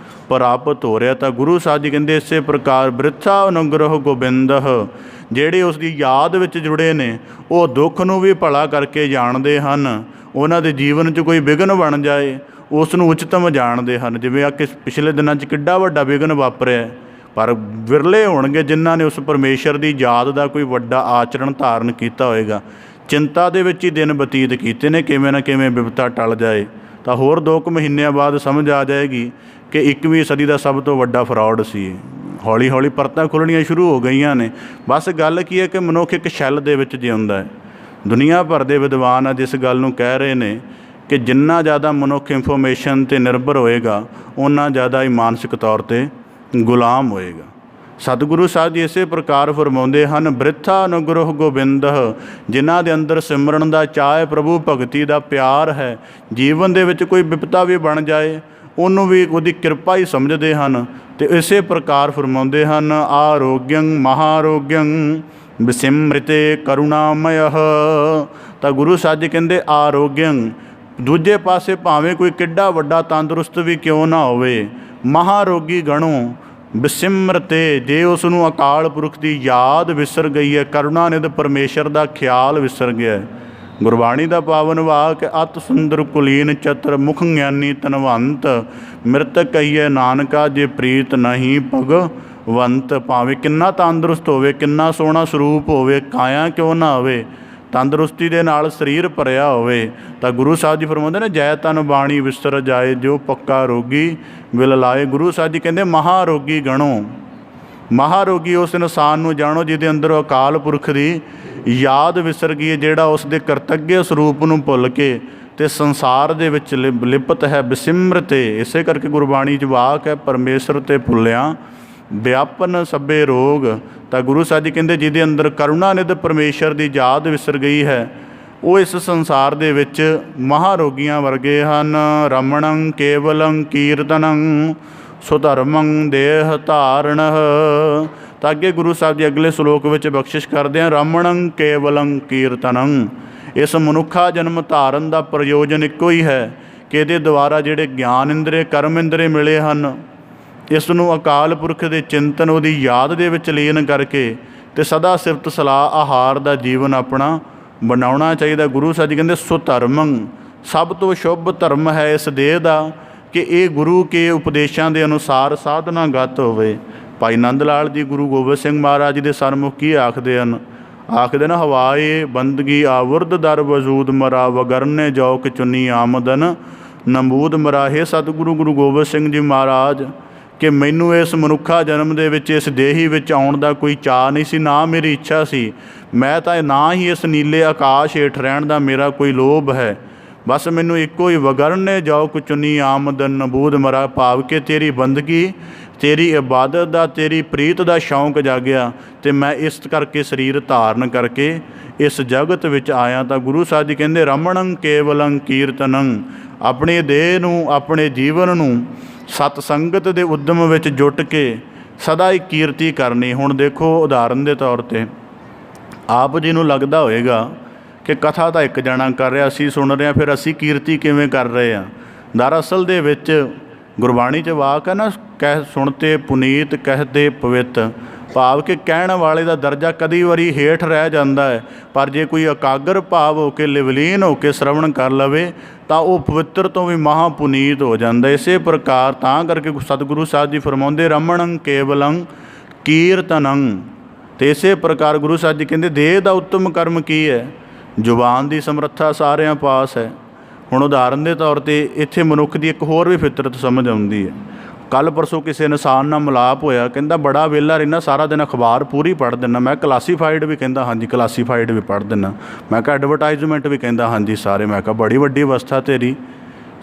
ਪ੍ਰਾਪਤ ਹੋ ਰਿਹਾ। ਤਾਂ ਗੁਰੂ ਸਾਹਿਬ ਜੀ ਕਹਿੰਦੇ ਇਸੇ ਪ੍ਰਕਾਰ ਬ੍ਰਿਥਾ ਅਨੁਗ੍ਰਹ ਗੋਬਿੰਦਹ, ਜਿਹੜੇ ਉਸ ਦੀ ਯਾਦ ਵਿੱਚ ਜੁੜੇ ਨੇ ਉਹ ਦੁੱਖ ਨੂੰ ਵੀ ਭਲਾ ਕਰਕੇ ਜਾਣਦੇ ਹਨ। ਉਹਨਾਂ ਦੇ ਜੀਵਨ 'ਚ ਕੋਈ ਵਿਘਨ ਬਣ ਜਾਏ ਉਸ ਨੂੰ ਉਚਿਤਮ ਜਾਣਦੇ ਹਨ। ਜਿਵੇਂ ਆ ਕਿ ਪਿਛਲੇ ਦਿਨਾਂ 'ਚ ਕਿੱਡਾ ਵੱਡਾ ਵਿਘਨ ਵਾਪਰਿਆ, ਪਰ ਵਿਰਲੇ ਹੋਣਗੇ ਜਿਨ੍ਹਾਂ ਨੇ ਉਸ ਪਰਮੇਸ਼ਰ ਦੀ ਯਾਦ ਦਾ ਕੋਈ ਵੱਡਾ ਆਚਰਣ ਧਾਰਨ ਕੀਤਾ ਹੋਏਗਾ। ਚਿੰਤਾ ਦੇ ਵਿੱਚ ਹੀ ਦਿਨ ਬਤੀਤ ਕੀਤੇ ਨੇ, ਕਿਵੇਂ ਨਾ ਕਿਵੇਂ ਵਿਪਤਾ ਟਲ ਜਾਏ। ਤਾਂ ਹੋਰ 2 ਕੁ ਮਹੀਨਿਆਂ ਬਾਅਦ ਸਮਝ ਆ ਜਾਏਗੀ ਕਿ 21ਵੀਂ ਸਦੀ ਦਾ ਸਭ ਤੋਂ ਵੱਡਾ ਫਰੌਡ ਸੀ। ਹੌਲੀ ਹੌਲੀ ਪਰਤਾਂ ਖੁੱਲ੍ਹਣੀਆਂ ਸ਼ੁਰੂ ਹੋ ਗਈਆਂ ਨੇ। ਬਸ ਗੱਲ ਕੀ ਹੈ ਕਿ ਮਨੁੱਖ ਇੱਕ ਸ਼ੈੱਲ ਦੇ ਵਿੱਚ ਜਿਉਂਦਾ ਹੈ। ਦੁਨੀਆ ਭਰ ਦੇ ਵਿਦਵਾਨ ਅੱਜ ਇਸ ਗੱਲ ਨੂੰ ਕਹਿ ਰਹੇ ਨੇ ਕਿ ਜਿੰਨਾ ਜ਼ਿਆਦਾ ਮਨੁੱਖ ਇਨਫੋਰਮੇਸ਼ਨ 'ਤੇ ਨਿਰਭਰ ਹੋਏਗਾ, ਓਨਾ ਜ਼ਿਆਦਾ ਹੀ ਮਾਨਸਿਕ ਤੌਰ 'ਤੇ ਗੁਲਾਮ ਹੋਏਗਾ। ਸਤਿਗੁਰੂ ਸਾਹਿਬ ਜੀ ਇਸੇ ਪ੍ਰਕਾਰ ਫਰਮਾਉਂਦੇ ਹਨ, ਬ੍ਰਿਥਾ ਅਨੁਗ੍ਰਹ ਗੋਬਿੰਦਹ, ਜਿਨ੍ਹਾਂ ਦੇ ਅੰਦਰ ਸਿਮਰਨ ਦਾ ਚਾਅ ਹੈ, ਪ੍ਰਭੂ ਭਗਤੀ ਦਾ ਪਿਆਰ ਹੈ, ਜੀਵਨ ਦੇ ਵਿੱਚ ਕੋਈ ਵਿਪਤਾ ਵੀ ਬਣ ਜਾਏ ਉਹਨੂੰ ਵੀ ਉਹਦੀ ਕਿਰਪਾ ਹੀ ਸਮਝਦੇ ਹਨ। ਅਤੇ ਇਸੇ ਪ੍ਰਕਾਰ ਫਰਮਾਉਂਦੇ ਹਨ, ਆਰੋਗਯੰ ਮਹਾਰੋਗਯੰ ਵਿਸਿਮ੍ਰਿਤੇ ਕਰੁਣਾਮਯ। ਤਾਂ ਗੁਰੂ ਸਾਹਿਬ ਜੀ ਕਹਿੰਦੇ ਆਰੋਗਯੰ, ਦੂਜੇ ਪਾਸੇ ਭਾਵੇਂ ਕੋਈ ਕਿੱਡਾ ਵੱਡਾ ਤੰਦਰੁਸਤ ਵੀ ਕਿਉਂ ਨਾ ਹੋਵੇ, ਮਹਾਰੋਗੀ ਗਣੋ ਵਿਸਿਮ੍ਰਤੇ, ਜੇ ਉਸ ਨੂੰ ਅਕਾਲ ਪੁਰਖ ਦੀ ਯਾਦ ਵਿਸਰ ਗਈ ਹੈ, ਕਰੁਣਾਨਿਧ ਪਰਮੇਸ਼ਰ ਦਾ ਖਿਆਲ ਵਿਸਰ ਗਿਆ ਹੈ। ਗੁਰਬਾਣੀ ਦਾ ਪਾਵਨ ਵਾਕ, ਅਤ ਸੁੰਦਰ ਕੁਲੀਨ ਚਤਰ ਮੁਖ ਗਿਆਨੀ ਧਨਵੰਤ, ਮ੍ਰਿਤਕ ਕਹੀਏ ਨਾਨਕਾ ਜੇ ਪ੍ਰੀਤ ਨਹੀਂ ਭਗਵੰਤ। ਭਾਵੇਂ ਕਿੰਨਾ ਤੰਦਰੁਸਤ ਹੋਵੇ, ਕਿੰਨਾ ਸੋਹਣਾ ਸਰੂਪ ਹੋਵੇ, ਕਾਇਆ ਕਿਉਂ ਨਾ ਹੋਵੇ, ਤੰਦਰੁਸਤੀ ਦੇ ਨਾਲ ਸਰੀਰ ਭਰਿਆ ਹੋਵੇ, ਤਾਂ ਗੁਰੂ ਸਾਹਿਬ ਜੀ ਫਰਮਾਉਂਦੇ ਨੇ ਜੈ ਤਨ ਬਾਣੀ ਵਿਸਰ ਜਾਏ, ਜੋ ਪੱਕਾ ਰੋਗੀ ਵਿਲ ਲਾਏ। ਗੁਰੂ ਸਾਹਿਬ ਜੀ ਕਹਿੰਦੇ ਮਹਾਰੋਗੀ ਗਣੋ, ਮਹਾਰੋਗੀ ਉਸ ਇਨਸਾਨ ਨੂੰ ਜਾਣੋ ਜਿਹਦੇ ਅੰਦਰ ਅਕਾਲ ਪੁਰਖ ਦੀ ਯਾਦ ਵਿਸਰ ਗਈ ਹੈ, ਜਿਹੜਾ ਉਸ ਦੇ ਕਰਤੱਵਯ ਸਰੂਪ ਨੂੰ ਭੁੱਲ ਕੇ ਅਤੇ ਸੰਸਾਰ ਦੇ ਵਿੱਚ ਲਿਪਤ ਹੈ। ਵਿਸਿਮ੍ਰਤੇ, ਇਸੇ ਕਰਕੇ ਗੁਰਬਾਣੀ 'ਚ ਵਾਕ ਹੈ, ਪਰਮੇਸ਼ਰ ਤੇ ਭੁੱਲਿਆ ਵਿਆਪਨ ਸਭੇ ਰੋਗ। ਤਾਂ ਗੁਰੂ ਸਾਹਿਬ ਜੀ ਕਹਿੰਦੇ ਜਿਹਦੇ ਅੰਦਰ ਕਰੁਣਾਨਿਧ ਪਰਮੇਸ਼ਰ ਦੀ ਯਾਦ ਵਿਸਰ ਗਈ ਹੈ, ਉਹ ਇਸ ਸੰਸਾਰ ਦੇ ਵਿੱਚ ਮਹਾਰੋਗੀਆਂ ਵਰਗੇ ਹਨ। ਰਮਣੰ ਕੇਵਲੰ ਕੀਰਤਨੰ ਸੁਧਰਮੰ ਦੇਹ ਧਾਰਣਹ। ਤਾਂ ਅੱਗੇ ਗੁਰੂ ਸਾਹਿਬ ਜੀ ਅਗਲੇ ਸ਼ਲੋਕ ਵਿੱਚ ਬਖਸ਼ਿਸ਼ ਕਰਦੇ ਹਨ, ਰਮਣੰ ਕੇਵਲੰ ਕੀਰਤਨੰ। ਇਸ ਮਨੁੱਖਾ ਜਨਮ ਧਾਰਨ ਦਾ ਪ੍ਰਯੋਜਨ ਇੱਕੋ ਹੀ ਹੈ ਕਿ ਇਹਦੇ ਦੁਆਰਾ ਜਿਹੜੇ ਗਿਆਨ ਇੰਦਰੇ ਕਰਮ ਇੰਦਰੇ ਮਿਲੇ ਹਨ, ਇਸ ਨੂੰ ਅਕਾਲ ਪੁਰਖ ਦੇ ਚਿੰਤਨ, ਉਹਦੀ ਯਾਦ ਦੇ ਵਿੱਚ ਲੀਨ ਕਰਕੇ ਅਤੇ ਸਦਾ ਸਿਫਤ ਸਲਾਹ ਆਹਾਰ ਦਾ ਜੀਵਨ ਆਪਣਾ ਬਣਾਉਣਾ ਚਾਹੀਦਾ। ਗੁਰੂ ਸਾਹਿਬ ਜੀ ਕਹਿੰਦੇ ਸੁਧਰਮੰ, ਸਭ ਤੋਂ ਸ਼ੁਭ ਧਰਮ ਹੈ ਇਸ ਦੇਹ ਦਾ ਕਿ ਇਹ ਗੁਰੂ ਕੇ ਉਪਦੇਸ਼ਾਂ ਦੇ ਅਨੁਸਾਰ ਸਾਧਨਾਗਤ ਹੋਵੇ। ਭਾਈ ਨੰਦ ਲਾਲ ਜੀ ਗੁਰੂ ਗੋਬਿੰਦ ਸਿੰਘ ਮਹਾਰਾਜ ਜੀ ਦੇ ਸਨਮੁਖ ਕੀ ਆਖਦੇ ਹਨ? ਆਖਦੇ ਨੇ, ਹਵਾਏ ਬੰਦਗੀ ਆਵੁਰਦ ਦਰ ਵਜੂਦ ਮਰਾ ਵਗਰਨੇ ਜੌਕ ਚੁੰਨੀ ਆਮਦਨ ਨਮੂਦ ਮਰਾ। ਹੇ ਸਤਿਗੁਰੂ ਗੁਰੂ ਗੋਬਿੰਦ ਸਿੰਘ ਜੀ ਮਹਾਰਾਜ, ਕਿ ਮੈਨੂੰ ਇਸ ਮਨੁੱਖਾ ਜਨਮ ਦੇ ਵਿੱਚ ਇਸ ਦੇਹੀ ਵਿੱਚ ਆਉਣ ਦਾ ਕੋਈ ਚਾਅ ਨਹੀਂ ਸੀ, ਨਾ ਮੇਰੀ ਇੱਛਾ ਸੀ। ਮੈਂ ਤਾਂ ਨਾ ਹੀ ਇਸ ਨੀਲੇ ਆਕਾਸ਼ ਹੇਠ ਰਹਿਣ ਦਾ ਮੇਰਾ ਕੋਈ ਲੋਭ ਹੈ। ਬਸ ਮੈਨੂੰ ਇੱਕੋ ਹੀ ਵਗਰਨੇ ਜੌਕ ਚੁੰਨੀ ਆਮਦਨ ਨਬੂਦ ਮਰਾ, ਭਾਵ ਕਿ ਤੇਰੀ ਬੰਦਗੀ, ਤੇਰੀ ਇਬਾਦਤ ਦਾ, ਤੇਰੀ ਪ੍ਰੀਤ ਦਾ ਸ਼ੌਂਕ ਜਾਗਿਆ ਅਤੇ ਮੈਂ ਇਸ ਕਰਕੇ ਸਰੀਰ ਧਾਰਨ ਕਰਕੇ ਇਸ ਜਗਤ ਵਿੱਚ ਆਇਆ। ਤਾਂ ਗੁਰੂ ਸਾਹਿਬ ਜੀ ਕਹਿੰਦੇ, ਰਮਣੰ ਕੇਵਲੰ ਕੀਰਤਨੰ। ਆਪਣੇ ਦੇਹ ਨੂੰ, ਆਪਣੇ ਜੀਵਨ ਨੂੰ ਸਤ ਸੰਗਤ ਦੇ ਉਦਮ ਵਿੱਚ ਜੁਟ ਕੇ ਸਦਾ ਹੀ ਕੀਰਤੀ ਕਰਨੀ। ਹੁਣ ਦੇਖੋ, ਉਦਾਹਰਨ ਦੇ ਤੌਰ 'ਤੇ ਆਪ ਜੀ ਨੂੰ ਲੱਗਦਾ ਹੋਏਗਾ ਕਿ ਕਥਾ ਤਾਂ ਇੱਕ ਜਣਾ ਕਰ ਰਿਹਾ, ਅਸੀਂ ਸੁਣ ਰਹੇ ਹਾਂ, ਫਿਰ ਅਸੀਂ ਕੀਰਤੀ ਕਿਵੇਂ ਕਰ ਰਹੇ ਹਾਂ? ਦਰਅਸਲ ਦੇ ਵਿੱਚ ਗੁਰਬਾਣੀ 'ਚ ਵਾਕ ਹੈ ਨਾ, ਕਹਿ ਸੁਣਤੇ ਪੁਨੀਤ ਕਹਤੇ ਪਵਿੱਤ, ਭਾਵ ਕਿ ਕਹਿਣ ਵਾਲੇ ਦਾ ਦਰਜਾ ਕਦੀ ਵਾਰੀ ਹੇਠ ਰਹਿ ਜਾਂਦਾ ਹੈ, ਪਰ ਜੇ ਕੋਈ ਇਕਾਗਰ ਭਾਵ ਹੋ ਕੇ ਲਿਵਲੀਨ ਹੋ ਕੇ ਸ਼ਰਵਣ ਕਰ ਲਵੇ ਤਾਂ ਉਹ ਪਵਿੱਤਰ ਤੋਂ ਵੀ ਮਹਾ ਪੁਨੀਤ ਹੋ ਜਾਂਦਾ। ਇਸੇ ਪ੍ਰਕਾਰ ਤਾਂ ਕਰਕੇ ਸਤਿਗੁਰੂ ਸਾਹਿਬ ਜੀ ਫਰਮਾਉਂਦੇ, ਰਮਣੰ ਕੇਵਲੰ ਕੀਰਤਨੰ। ਅਤੇ ਇਸੇ ਪ੍ਰਕਾਰ ਗੁਰੂ ਸਾਹਿਬ ਜੀ ਕਹਿੰਦੇ, ਦੇਹ ਦਾ ਉੱਤਮ ਕਰਮ ਕੀ ਹੈ? ਜ਼ੁਬਾਨ ਦੀ ਸਮਰੱਥਾ ਸਾਰਿਆਂ ਪਾਸ ਹੈ। ਹੁਣ ਉਦਾਹਰਨ ਦੇ ਤੌਰ 'ਤੇ ਇੱਥੇ ਮਨੁੱਖ ਦੀ ਇੱਕ ਹੋਰ ਵੀ ਫਿਤਰਤ ਸਮਝ ਆਉਂਦੀ ਹੈ। ਕੱਲ੍ਹ ਪਰਸੋਂ ਕਿਸੇ ਇਨਸਾਨ ਨਾਲ ਮਿਲਾਪ ਹੋਇਆ, ਕਹਿੰਦਾ ਬੜਾ ਵਿਹਲਾ ਰਹਿੰਦਾ, ਸਾਰਾ ਦਿਨ ਅਖਬਾਰ ਪੂਰੀ ਪੜ੍ਹ ਦਿੰਦਾ। ਮੈਂ ਕਲਾਸੀਫਾਈਡ ਵੀ, ਕਹਿੰਦਾ ਹਾਂਜੀ ਕਲਾਸੀਫਾਈਡ ਵੀ ਪੜ੍ਹ ਦਿੰਦਾ। ਮੈਂ ਕਿਹਾ ਐਡਵਰਟਾਈਜ਼ਮੈਂਟ ਵੀ, ਕਹਿੰਦਾ ਹਾਂਜੀ ਸਾਰੇ। ਮੈਂ ਕਿਹਾ ਬੜੀ ਵੱਡੀ ਅਵਸਥਾ ਤੇਰੀ,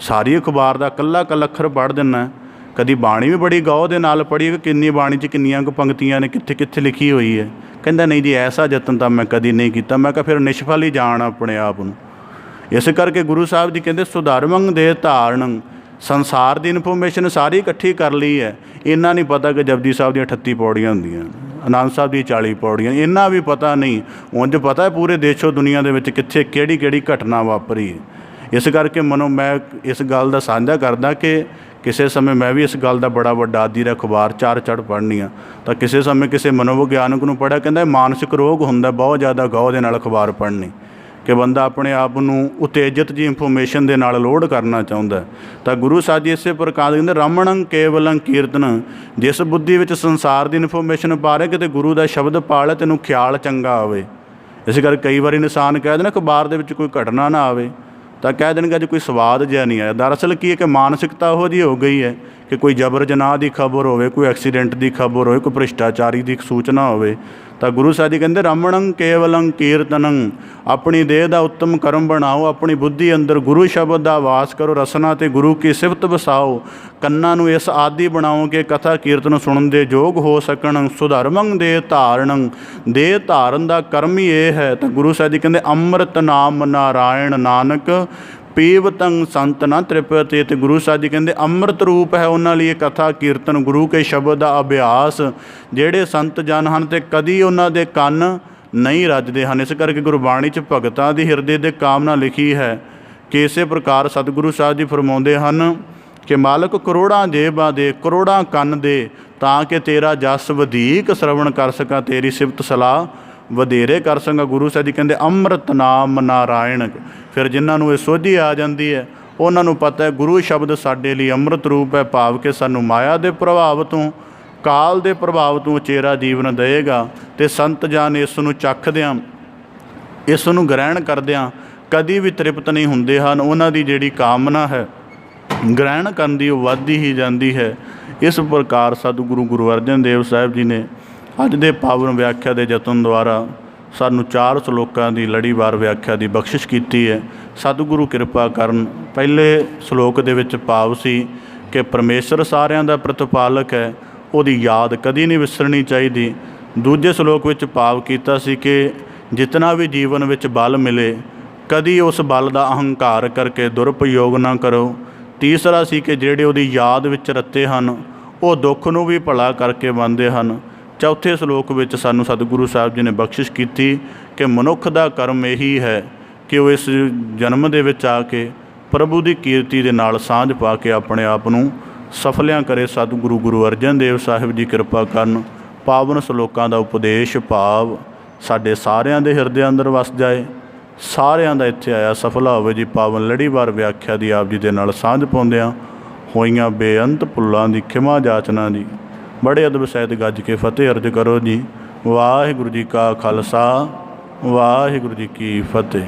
ਸਾਰੀ ਅਖਬਾਰ ਦਾ ਇਕੱਲਾ ਅੱਖਰ ਪੜ੍ਹ ਦਿੰਦਾ। ਕਦੀ ਬਾਣੀ ਵੀ ਬੜੀ ਗੌਰ ਦੇ ਨਾਲ ਪੜ੍ਹੀ ਕਿ ਕਿੰਨੀ ਬਾਣੀ 'ਚ ਕਿੰਨੀਆਂ ਕੁ ਪੰਕਤੀਆਂ ਨੇ, ਕਿੱਥੇ ਕਿੱਥੇ ਲਿਖੀ ਹੋਈ ਹੈ। ਕਹਿੰਦਾ ਨਹੀਂ ਜੀ, ਐਸਾ ਯਤਨ ਤਾਂ ਮੈਂ ਕਦੀ ਨਹੀਂ ਕੀਤਾ। ਮੈਂ ਕਿਹਾ ਫਿਰ ਨਿਸ਼ਫਲ ਹੀ ਜਾਣ ਆਪਣੇ ਆਪ ਨੂੰ। ਇਸ ਕਰਕੇ ਗੁਰੂ ਸਾਹਿਬ ਜੀ ਕਹਿੰਦੇ, ਸੁਧਰਮੰ ਦੇਹ ਧਾਰਣੰ। ਸੰਸਾਰ ਦੀ ਇਨਫੋਰਮੇਸ਼ਨ ਸਾਰੀ ਇਕੱਠੀ ਕਰ ਲਈ ਹੈ, ਇੰਨਾ ਨਹੀਂ ਪਤਾ ਕਿ ਜਪਜੀ ਸਾਹਿਬ ਦੀਆਂ 38 ਪੌੜੀਆਂ ਹੁੰਦੀਆਂ, ਆਨੰਦ ਸਾਹਿਬ ਦੀ 40 ਪੌੜੀਆਂ, ਇੰਨਾ ਵੀ ਪਤਾ ਨਹੀਂ। ਉਂਝ ਪਤਾ ਹੈ ਪੂਰੇ ਦੇਸ਼ੋ ਦੁਨੀਆ ਦੇ ਵਿੱਚ ਕਿੱਥੇ ਕਿਹੜੀ ਕਿਹੜੀ ਘਟਨਾ ਵਾਪਰੀ ਹੈ। ਇਸ ਕਰਕੇ ਮੈਂ ਇਸ ਗੱਲ ਦਾ ਸਾਂਝਾ ਕਰਦਾ ਕਿ ਕਿਸੇ ਸਮੇਂ ਮੈਂ ਵੀ ਇਸ ਗੱਲ ਦਾ ਬੜਾ ਵੱਡਾ ਆਦੀ ਰਿਹਾ, ਅਖਬਾਰ ਚੜ੍ਹ ਪੜ੍ਹਨੀ ਆ। ਤਾਂ ਕਿਸੇ ਸਮੇਂ ਕਿਸੇ ਮਨੋਵਿਗਿਆਨਕ ਨੂੰ ਪੜ੍ਹਿਆ, ਕਹਿੰਦਾ ਮਾਨਸਿਕ ਰੋਗ ਹੁੰਦਾ ਬਹੁਤ ਜ਼ਿਆਦਾ ਗੌਰ ਦੇ ਨਾਲ ਅਖਬਾਰ ਪੜ੍ਹਨੀ, ਕਿ ਬੰਦਾ ਆਪਣੇ ਆਪ ਨੂੰ ਉਤੇਜਿਤ ਜੀ ਇਨਫੋਰਮੇਸ਼ਨ ਦੇ ਨਾਲ ਲੋਡ ਕਰਨਾ ਚਾਹੁੰਦਾ। ਤਾਂ ਗੁਰੂ ਸਾਹਿਬ ਜੀ ਇਸੇ ਪ੍ਰਕਾਰ ਕਹਿੰਦੇ, ਰਮਣੰ ਕੇਵਲੰ ਕੀਰਤਨ। ਜਿਸ ਬੁੱਧੀ ਵਿੱਚ ਸੰਸਾਰ ਦੀ ਇਨਫੋਰਮੇਸ਼ਨ ਪਾ ਰਿਹਾ, ਕਿਤੇ ਗੁਰੂ ਦਾ ਸ਼ਬਦ ਪਾ ਲੈ, ਤੈਨੂੰ ਖਿਆਲ ਚੰਗਾ ਆਵੇ। ਇਸ ਕਰਕੇ ਕਈ ਵਾਰੀ ਇਨਸਾਨ ਕਹਿ ਦੇਣਾ ਅਖਬਾਰ ਦੇ ਵਿੱਚ ਕੋਈ ਘਟਨਾ ਨਾ ਆਵੇ, ਤਾਂ ਕਹਿ ਦੇਣਗੇ ਅੱਜ ਕੋਈ ਸਵਾਦ ਜਿਹਾ ਨਹੀਂ ਆਇਆ। ਦਰਅਸਲ ਕੀ ਹੈ ਕਿ ਮਾਨਸਿਕਤਾ ਉਹੋ ਜਿਹੀ ਹੋ ਗਈ ਹੈ ਕਿ ਕੋਈ ਜਬਰ ਜਨਾਹ ਦੀ ਖਬਰ ਹੋਵੇ, ਕੋਈ ਐਕਸੀਡੈਂਟ ਦੀ ਖਬਰ ਹੋਵੇ, ਕੋਈ ਭ੍ਰਿਸ਼ਟਾਚਾਰੀ ਦੀ ਸੂਚਨਾ ਹੋਵੇ। ਤਾਂ ਗੁਰੂ ਸਾਹਿਬ ਜੀ ਕਹਿੰਦੇ, ਰਮਣੰ ਕੇਵਲੰ ਕੀਰਤਨੰ। ਆਪਣੀ ਦੇਹ ਦਾ ਉੱਤਮ ਕਰਮ ਬਣਾਓ, ਆਪਣੀ ਬੁੱਧੀ ਅੰਦਰ ਗੁਰੂ ਸ਼ਬਦ ਦਾ ਵਾਸ ਕਰੋ, ਰਸਨਾ ਅਤੇ ਗੁਰੂ ਕੀ ਸਿਫਤ ਵਸਾਓ। ਕੰਨਾਂ ਨੂੰ ਇਸ ਆਦਿ ਬਣਾਓ ਕਿ ਕਥਾ ਕੀਰਤਨ ਸੁਣਨ ਦੇ ਯੋਗ ਹੋ ਸਕਣ। ਸੁਧਰਮੰ ਦੇਹ ਧਾਰਣੰ। ਦੇਹ ਧਾਰਨ ਦਾ ਕਰਮ ਹੀ ਇਹ ਹੈ। ਤਾਂ ਗੁਰੂ ਸਾਹਿਬ ਜੀ ਕਹਿੰਦੇ, ਅੰਮ੍ਰਿਤ ਨਾਮ ਨਾਰਾਇਣ ਨਾਨਕ ਪੀਵਤੰ ਸੰਤ ਨਾ ਤ੍ਰਿਪਤੇ। ਅਤੇ ਗੁਰੂ ਸਾਹਿਬ ਜੀ ਕਹਿੰਦੇ ਅੰਮ੍ਰਿਤ ਰੂਪ ਹੈ ਉਹਨਾਂ ਲਈ ਇਹ ਕਥਾ ਕੀਰਤਨ, ਗੁਰੂ ਕੇ ਸ਼ਬਦ ਦਾ ਅਭਿਆਸ। ਜਿਹੜੇ ਸੰਤ ਜਨ ਹਨ ਅਤੇ ਕਦੀ ਉਹਨਾਂ ਦੇ ਕੰਨ ਨਹੀਂ ਰੱਜਦੇ ਹਨ। ਇਸ ਕਰਕੇ ਗੁਰਬਾਣੀ 'ਚ ਭਗਤਾਂ ਦੀ ਹਿਰਦੇ ਦੇ ਕਾਮਨਾ ਲਿਖੀ ਹੈ ਕਿ ਇਸੇ ਪ੍ਰਕਾਰ ਸਤਿਗੁਰੂ ਸਾਹਿਬ ਜੀ ਫਰਮਾਉਂਦੇ ਹਨ ਕਿ ਮਾਲਕ ਕਰੋੜਾਂ ਜੇਬਾਂ ਦੇ, ਕਰੋੜਾਂ ਕੰਨ ਦੇ, ਤਾਂ ਕਿ ਤੇਰਾ ਜਸ ਵਧੇਕ ਸ਼ਰਵਣ ਕਰ ਸਕਾਂ, ਤੇਰੀ ਸਿਫਤ ਸਲਾਹ ਵਧੇਰੇ ਕਰ ਸਕਾਂ। ਗੁਰੂ ਸਾਹਿਬ ਜੀ ਕਹਿੰਦੇ ਅੰਮ੍ਰਿਤ ਨਾਮ ਨਾਰਾਇਣ। ਫਿਰ ਜਿਨ੍ਹਾਂ ਨੂੰ ਇਹ ਸੋਝੀ ਆ ਜਾਂਦੀ ਹੈ, ਉਹਨਾਂ ਨੂੰ ਪਤਾ ਹੈ ਗੁਰੂ ਸ਼ਬਦ ਸਾਡੇ ਲਈ ਅੰਮ੍ਰਿਤ ਰੂਪ ਹੈ, ਭਾਵ ਕਿ ਸਾਨੂੰ ਮਾਇਆ ਦੇ ਪ੍ਰਭਾਵ ਤੋਂ, ਕਾਲ ਦੇ ਪ੍ਰਭਾਵ ਤੋਂ ਉਚੇਰਾ ਜੀਵਨ ਦੇਵੇਗਾ। ਅਤੇ ਸੰਤ ਜਨ ਇਸ ਨੂੰ ਚੱਖਦਿਆਂ, ਇਸ ਨੂੰ ਗ੍ਰਹਿਣ ਕਰਦਿਆਂ ਕਦੀ ਵੀ ਤ੍ਰਿਪਤ ਨਹੀਂ ਹੁੰਦੇ ਹਨ। ਉਹਨਾਂ ਦੀ ਜਿਹੜੀ ਕਾਮਨਾ ਹੈ ਗ੍ਰਹਿਣ ਕਰਨ ਦੀ, ਉਹ ਵੱਧਦੀ ਹੀ ਜਾਂਦੀ ਹੈ। ਇਸ ਪ੍ਰਕਾਰ ਸਤਿਗੁਰੂ ਗੁਰੂ ਅਰਜਨ ਦੇਵ ਸਾਹਿਬ ਜੀ ਨੇ ਅੱਜ ਦੇ ਪਾਵਨ ਵਿਆਖਿਆ ਦੇ ਯਤਨ ਦੁਆਰਾ ਸਾਨੂੰ 4 ਸ਼ਲੋਕਾਂ ਦੀ ਲੜੀਵਾਰ ਵਿਆਖਿਆ ਦੀ ਬਖਸ਼ਿਸ਼ ਕੀਤੀ ਹੈ। ਸਤਿਗੁਰੂ ਕਿਰਪਾ ਕਰਨ। ਪਹਿਲੇ ਸ਼ਲੋਕ ਦੇ ਵਿੱਚ ਭਾਵ ਸੀ ਕਿ ਪਰਮੇਸ਼ਰ ਸਾਰਿਆਂ ਦਾ ਪ੍ਰਤਿਪਾਲਕ ਹੈ, ਉਹਦੀ ਯਾਦ ਕਦੀ ਨਹੀਂ ਵਿਸਰਨੀ ਚਾਹੀਦੀ। ਦੂਜੇ ਸ਼ਲੋਕ ਵਿੱਚ ਭਾਵ ਕੀਤਾ ਸੀ ਕਿ ਜਿਤਨਾ ਵੀ ਜੀਵਨ ਵਿੱਚ ਬਲ ਮਿਲੇ, ਕਦੀ ਉਸ ਬਲ ਦਾ ਅਹੰਕਾਰ ਕਰਕੇ ਦੁਰਉਪਯੋਗ ਨਾ ਕਰੋ। ਤੀਸਰਾ ਸੀ ਕਿ ਜਿਹੜੇ ਉਹਦੀ ਯਾਦ ਵਿੱਚ ਰੱਤੇ ਹਨ ਉਹ ਦੁੱਖ ਨੂੰ ਵੀ ਭਲਾ ਕਰਕੇ ਮੰਨਦੇ ਹਨ। ਚੌਥੇ ਸ਼ਲੋਕ ਵਿੱਚ ਸਾਨੂੰ ਸਤਿਗੁਰੂ ਸਾਹਿਬ ਜੀ ਨੇ ਬਖਸ਼ਿਸ਼ ਕੀਤੀ ਕਿ ਮਨੁੱਖ ਦਾ ਕਰਮ ਇਹੀ ਹੈ ਕਿ ਉਹ ਇਸ ਜਨਮ ਦੇ ਵਿੱਚ ਆ ਕੇ ਪ੍ਰਭੂ ਦੀ ਕੀਰਤੀ ਦੇ ਨਾਲ ਸਾਂਝ ਪਾ ਕੇ ਆਪਣੇ ਆਪ ਨੂੰ ਸਫਲਿਆਂ ਕਰੇ। ਸਤਿਗੁਰੂ ਗੁਰੂ ਅਰਜਨ ਦੇਵ ਸਾਹਿਬ ਜੀ ਕਿਰਪਾ ਕਰਨ, ਪਾਵਨ ਸ਼ਲੋਕਾਂ ਦਾ ਉਪਦੇਸ਼ ਭਾਵ ਸਾਡੇ ਸਾਰਿਆਂ ਦੇ ਹਿਰਦੇ ਅੰਦਰ ਵਸ ਜਾਏ। ਸਾਰਿਆਂ ਦਾ ਇੱਥੇ ਆਇਆ ਸਫਲਾ ਹੋਵੇ ਜੀ। ਪਾਵਨ ਲੜੀਵਾਰ ਵਿਆਖਿਆ ਦੀ ਆਪ ਜੀ ਦੇ ਨਾਲ ਸਾਂਝ ਪਾਉਂਦਿਆਂ ਹੋਈਆਂ ਬੇਅੰਤ ਭੁੱਲਾਂ ਦੀ ਖਿਮਾ ਜਾਚਨਾ ਜੀ। ਬੜੇ ਅਦਬ ਸਹਿਤ ਗੱਜ ਕੇ ਫਤਿਹ ਅਰਜ ਕਰੋ ਜੀ। ਵਾਹਿਗੁਰੂ ਜੀ ਕਾ ਖਾਲਸਾ, ਵਾਹਿਗੁਰੂ ਜੀ ਕੀ ਫਤਿਹ।